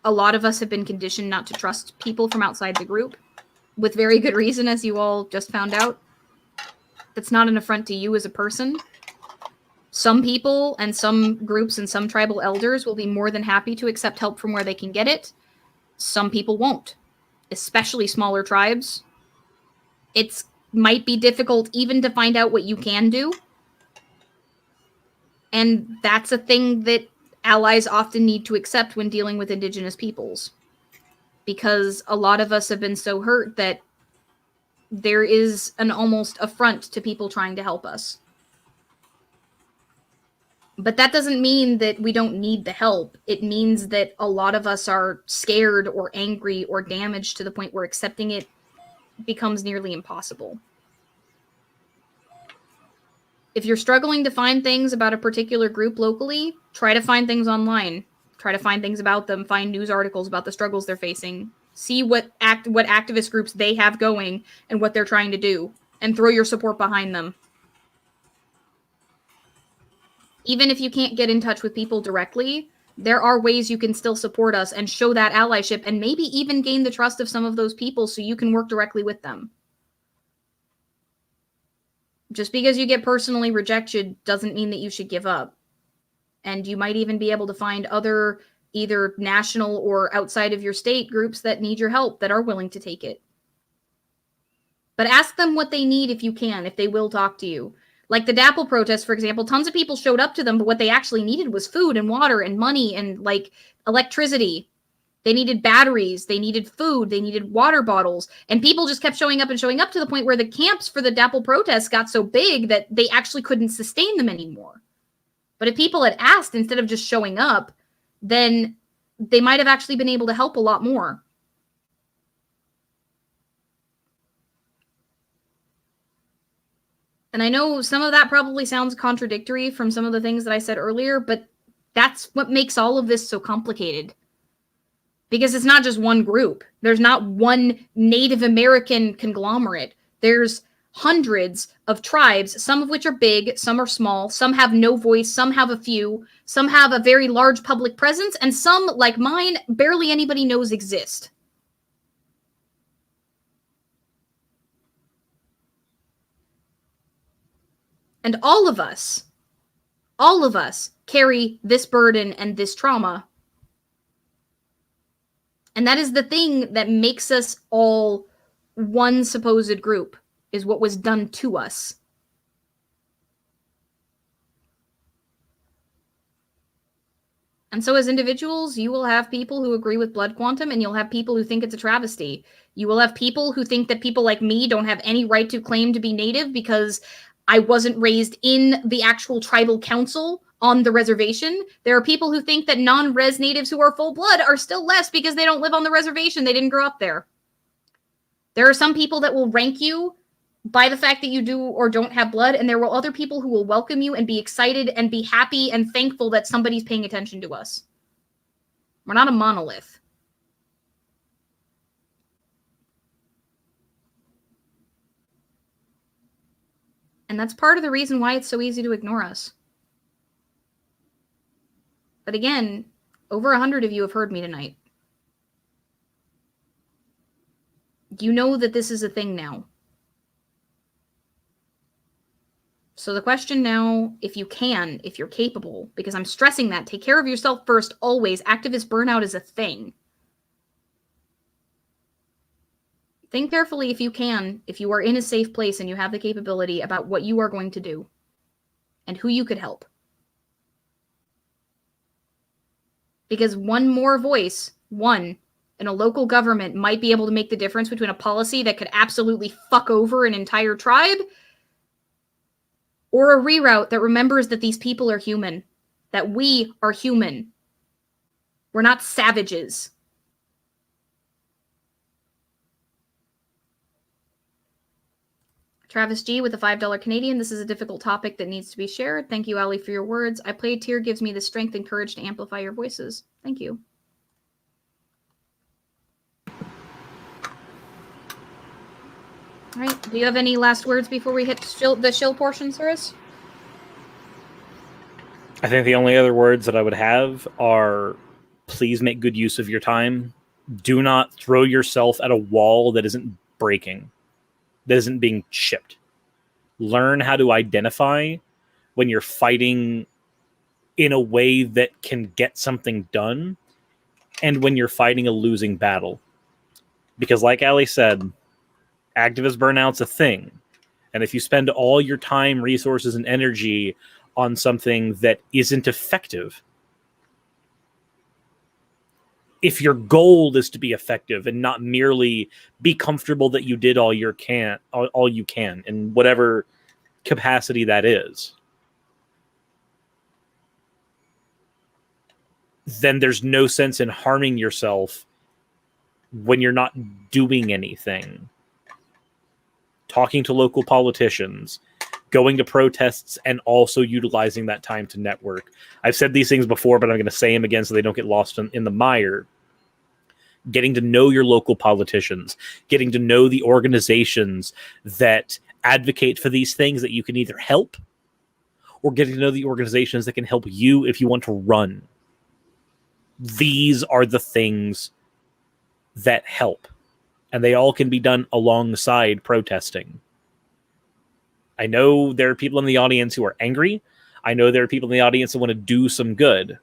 A lot of us have been conditioned not to trust people from outside the group, with very good reason, as you all just found out. That's not an affront to you as a person. Some people and some groups and some tribal elders will be more than happy to accept help from where they can get it. Some people won't, especially smaller tribes. It might be difficult even to find out what you can do. And that's a thing that allies often need to accept when dealing with Indigenous peoples. Because a lot of us have been so hurt that there is an almost affront to people trying to help us. But that doesn't mean that we don't need the help. It means that a lot of us are scared or angry or damaged to the point where accepting it becomes nearly impossible. If you're struggling to find things about a particular group locally, try to find things online. Try to find things about them. Find news articles about the struggles they're facing. See what activist groups they have going and what they're trying to do, and throw your support behind them. Even if you can't get in touch with people directly, there are ways you can still support us and show that allyship, and maybe even gain the trust of some of those people so you can work directly with them. Just because you get personally rejected doesn't mean that you should give up. And you might even be able to find other, either national or outside of your state, groups that need your help, that are willing to take it. But ask them what they need if you can, if they will talk to you. Like the DAPL protest, for example, tons of people showed up to them, but what they actually needed was food and water and money and, like, electricity. They needed batteries, they needed food, they needed water bottles, and people just kept showing up to the point where the camps for the DAPL protests got so big that they actually couldn't sustain them anymore. But if people had asked instead of just showing up, then they might have actually been able to help a lot more. And I know some of that probably sounds contradictory from some of the things that I said earlier, but that's what makes all of this so complicated. Because it's not just one group. There's not one Native American conglomerate. There's hundreds of tribes, some of which are big, some are small, some have no voice, some have a few, some have a very large public presence, and some, like mine, barely anybody knows exist. And all of us carry this burden and this trauma. And that is the thing that makes us all one supposed group, is what was done to us. And so as individuals, you will have people who agree with blood quantum, and you'll have people who think it's a travesty. You will have people who think that people like me don't have any right to claim to be Native because I wasn't raised in the actual tribal council on the reservation. There are people who think that non-res natives who are full blood are still less because they don't live on the reservation. They didn't grow up there. There are some people that will rank you by the fact that you do or don't have blood, and there will other people who will welcome you and be excited and be happy and thankful that somebody's paying attention to us. We're not a monolith. And that's part of the reason why it's so easy to ignore us. But again, over 100 of you have heard me tonight. You know that this is a thing now. So the question now, if you can, if you're capable, because I'm stressing that, take care of yourself first, always. Activist burnout is a thing. Think carefully if you can, if you are in a safe place and you have the capability, about what you are going to do and who you could help. Because one more voice, one, in a local government might be able to make the difference between a policy that could absolutely fuck over an entire tribe or a reroute that remembers that these people are human, that we are human. We're not savages. Travis G with a $5 Canadian. This is a difficult topic that needs to be shared. Thank you, Ali, for your words. I play tier gives me the strength and courage to amplify your voices. Thank you. All right. Do you have any last words before we hit the shill portion, Cyrus? I think the only other words that I would have are, please make good use of your time. Do not throw yourself at a wall that isn't breaking, that isn't being chipped. Learn how to identify when you're fighting in a way that can get something done and when you're fighting a losing battle. Because like Ali said, activist burnout's a thing. And if you spend all your time, resources, and energy on something that isn't effective, if your goal is to be effective and not merely be comfortable that you did all you can in whatever capacity that is, then there's no sense in harming yourself when you're not doing anything. Talking to local politicians, going to protests, and also utilizing that time to network. I've said these things before, but I'm going to say them again so they don't get lost in the mire. Getting to know your local politicians, getting to know the organizations that advocate for these things that you can either help, or getting to know the organizations that can help you if you want to run. These are the things that help. And they all can be done alongside protesting. I know there are people in the audience who are angry. I know there are people in the audience that want to do some good.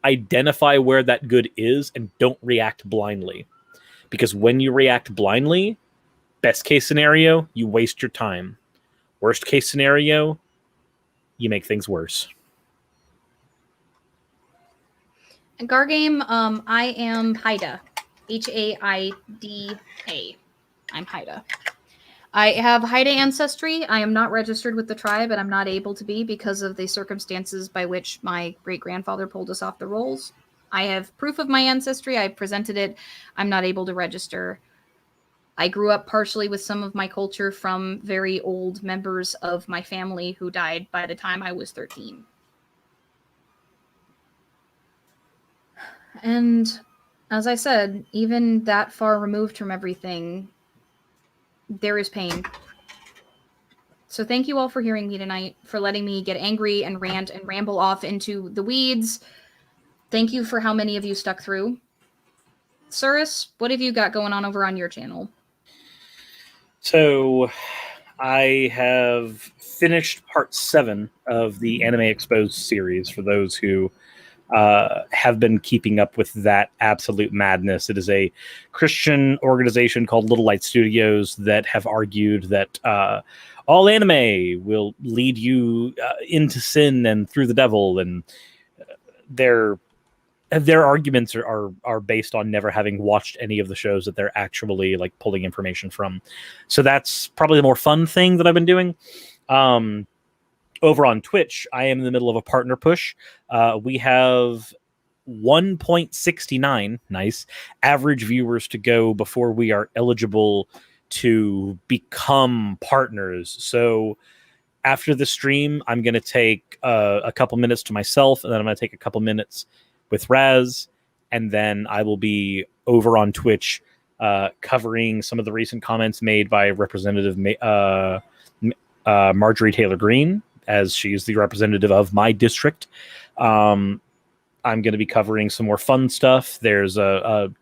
Identify where that good is and don't react blindly. Because when you react blindly, best case scenario, you waste your time. Worst case scenario, you make things worse. And Gargame, I am Haida. Haida. I'm Haida. I have Haida ancestry. I am not registered with the tribe, and I'm not able to be because of the circumstances by which my great-grandfather pulled us off the rolls. I have proof of my ancestry. I presented it. I'm not able to register. I grew up partially with some of my culture from very old members of my family who died by the time I was 13. And as I said, even that far removed from everything, there is pain. So thank you all for hearing me tonight, for letting me get angry and rant and ramble off into the weeds. Thank you for how many of you stuck through. Cyrus, what have you got going on over on your channel? So I have finished part 7 of the Anime Exposed series for those who have been keeping up with that absolute madness. It is a Christian organization called Little Light Studios that have argued that all anime will lead you into sin and through the devil, and their arguments are based on never having watched any of the shows that they're actually like pulling information from. So that's probably the more fun thing that I've been doing. Over on Twitch, I am in the middle of a partner push. We have 1.69 nice average viewers to go before we are eligible to become partners. So after the stream, I'm going to take a couple minutes to myself, and then I'm going to take a couple minutes with Raz, and then I will be over on Twitch covering some of the recent comments made by Representative Marjorie Taylor Greene, as she's the representative of my district. I'm going to be covering some more fun stuff. There's a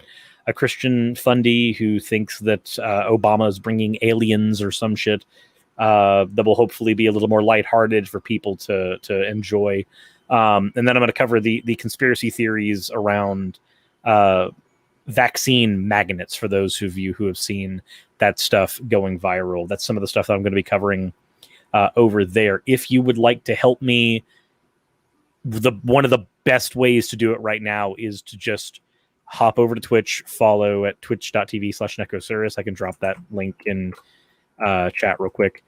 Christian fundie who thinks that Obama is bringing aliens or some shit. That will hopefully be a little more lighthearted for people to enjoy. And then I'm going to cover the conspiracy theories around vaccine magnets for those of you who have seen that stuff going viral. That's some of the stuff that I'm going to be covering over there. If you would like to help me, one of the best ways to do it right now is to just hop over to Twitch, follow at twitch.tv/Necosurus. I can drop that link in chat real quick.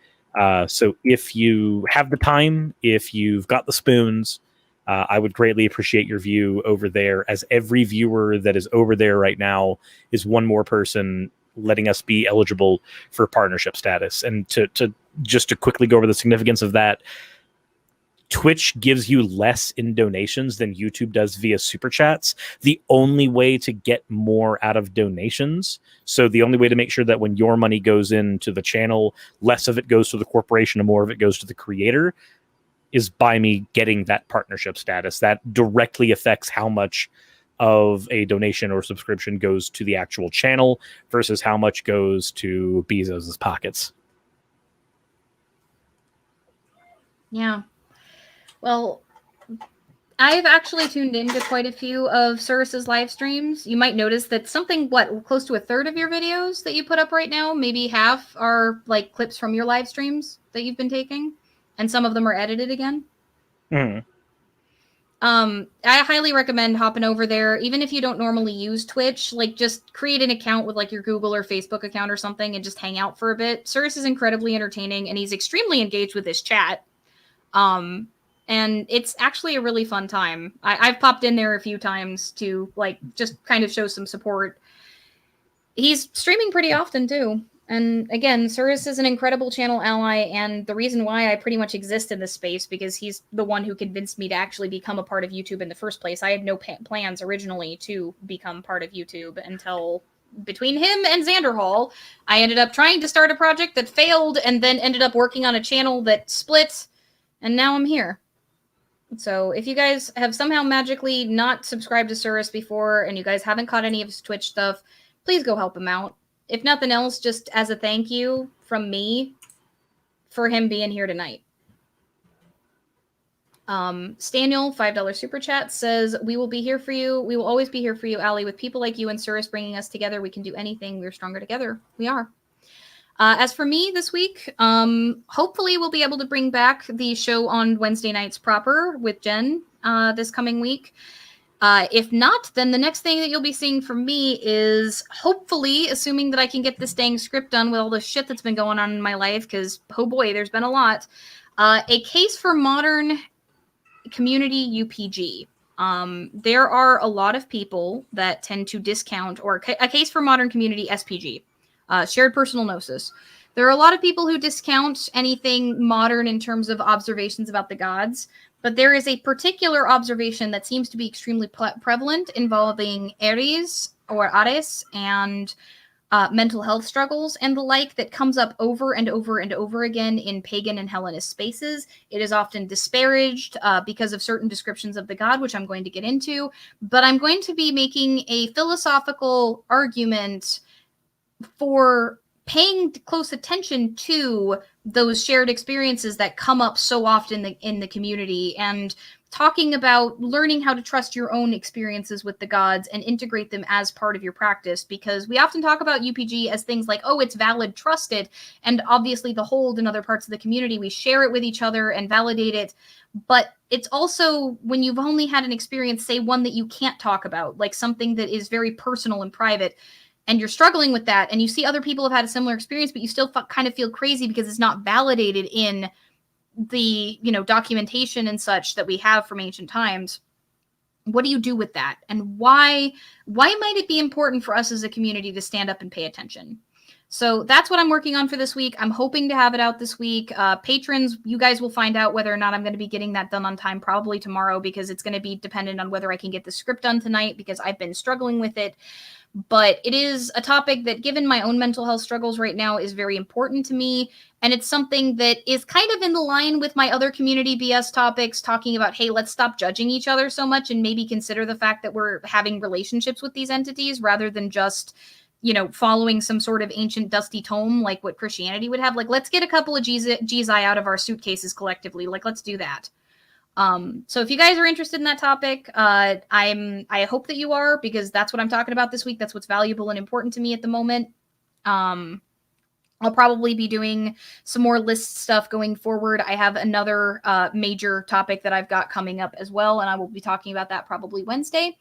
So if you have the time, if you've got the spoons, I would greatly appreciate your view over there, as every viewer that is over there right now is one more person letting us be eligible for partnership status. And to quickly go over the significance of that, Twitch gives you less in donations than YouTube does via super chats. The only way to get more out of donations, so the only way to make sure that when your money goes into the channel, less of it goes to the corporation and more of it goes to the creator, is by me getting that partnership status. That directly affects how much of a donation or subscription goes to the actual channel versus how much goes to Bezos's pockets. Yeah. Well, I've actually tuned into quite a few of Cirrus's live streams. You might notice that something, close to a third of your videos that you put up right now, maybe half are like clips from your live streams that you've been taking, and some of them are edited again. Mm. I highly recommend hopping over there, even if you don't normally use Twitch. Like, just create an account with like your Google or Facebook account or something and just hang out for a bit. Cirrus is incredibly entertaining, and he's extremely engaged with his chat. And it's actually a really fun time. I've popped in there a few times to like just kind of show some support. He's streaming pretty often too. And again, Cirrus is an incredible channel ally, and the reason why I pretty much exist in this space, because he's the one who convinced me to actually become a part of YouTube in the first place. I had no plans originally to become part of YouTube until between him and Xander Hall, I ended up trying to start a project that failed and then ended up working on a channel that split, and now I'm here. So if you guys have somehow magically not subscribed to Cirrus before and you guys haven't caught any of his Twitch stuff, please go help him out. If nothing else, just as a thank you from me for him being here tonight. Staniel, $5 super chat, says, we will be here for you. We will always be here for you, Allie. With people like you and Cirrus bringing us together, we can do anything. We're stronger together. We are. As for me this week, hopefully we'll be able to bring back the show on Wednesday nights proper with Jen this coming week. If not, then the next thing that you'll be seeing from me is, hopefully, assuming that I can get this dang script done with all the shit that's been going on in my life, because, oh boy, there's been a lot, a case for modern community UPG. There are a lot of people that tend to discount, or a case for modern community SPG. Shared personal gnosis. There are a lot of people who discount anything modern in terms of observations about the gods, but there is a particular observation that seems to be extremely prevalent involving Ares and mental health struggles and the like that comes up over and over and over again in pagan and Hellenist spaces. It is often disparaged because of certain descriptions of the god, which I'm going to get into, but I'm going to be making a philosophical argument for paying close attention to those shared experiences that come up so often in the community, and talking about learning how to trust your own experiences with the gods and integrate them as part of your practice, because we often talk about UPG as things like, oh, it's valid, trusted, and obviously the hold in other parts of the community, we share it with each other and validate it, but it's also when you've only had an experience, say one that you can't talk about, like something that is very personal and private, and you're struggling with that, and you see other people have had a similar experience, but you still kind of feel crazy because it's not validated in the, documentation and such that we have from ancient times. What do you do with that? And why might it be important for us as a community to stand up and pay attention? So that's what I'm working on for this week. I'm hoping to have it out this week. Patrons, you guys will find out whether or not I'm going to be getting that done on time, probably tomorrow, because it's going to be dependent on whether I can get the script done tonight, because I've been struggling with it. But it is a topic that, given my own mental health struggles right now, is very important to me. And it's something that is kind of in the line with my other community BS topics, talking about, hey, let's stop judging each other so much and maybe consider the fact that we're having relationships with these entities rather than just, following some sort of ancient dusty tome like what Christianity would have. Like, let's get a couple of Jesus out of our suitcases collectively. Like, let's do that. So if you guys are interested in that topic, I hope that you are, because that's what I'm talking about this week. That's what's valuable and important to me at the moment. I'll probably be doing some more list stuff going forward. I have another major topic that I've got coming up as well, and I will be talking about that probably Wednesday.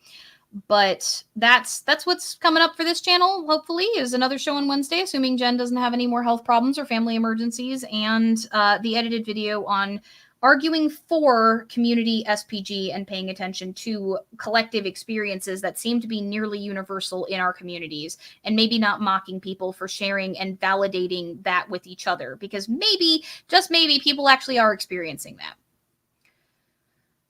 But that's what's coming up for this channel, hopefully, is another show on Wednesday, assuming Jen doesn't have any more health problems or family emergencies, and the edited video on arguing for community SPG and paying attention to collective experiences that seem to be nearly universal in our communities, and maybe not mocking people for sharing and validating that with each other, because maybe, just maybe, people actually are experiencing that.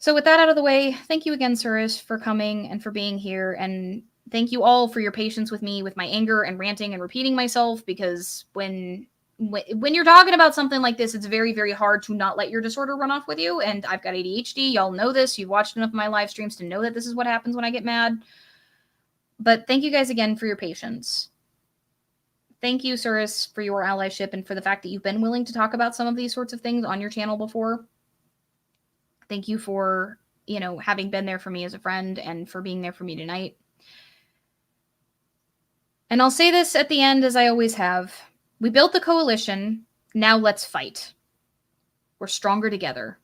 So with that out of the way, thank you again, Suris, for coming and for being here. And thank you all for your patience with me, with my anger and ranting and repeating myself, because when you're talking about something like this, it's very, very hard to not let your disorder run off with you. And I've got ADHD. Y'all know this. You've watched enough of my live streams to know that this is what happens when I get mad. But thank you guys again for your patience. Thank you, Suris, for your allyship and for the fact that you've been willing to talk about some of these sorts of things on your channel before. Thank you for, having been there for me as a friend and for being there for me tonight. And I'll say this at the end, as I always have. We built the coalition. Now let's fight. We're stronger together.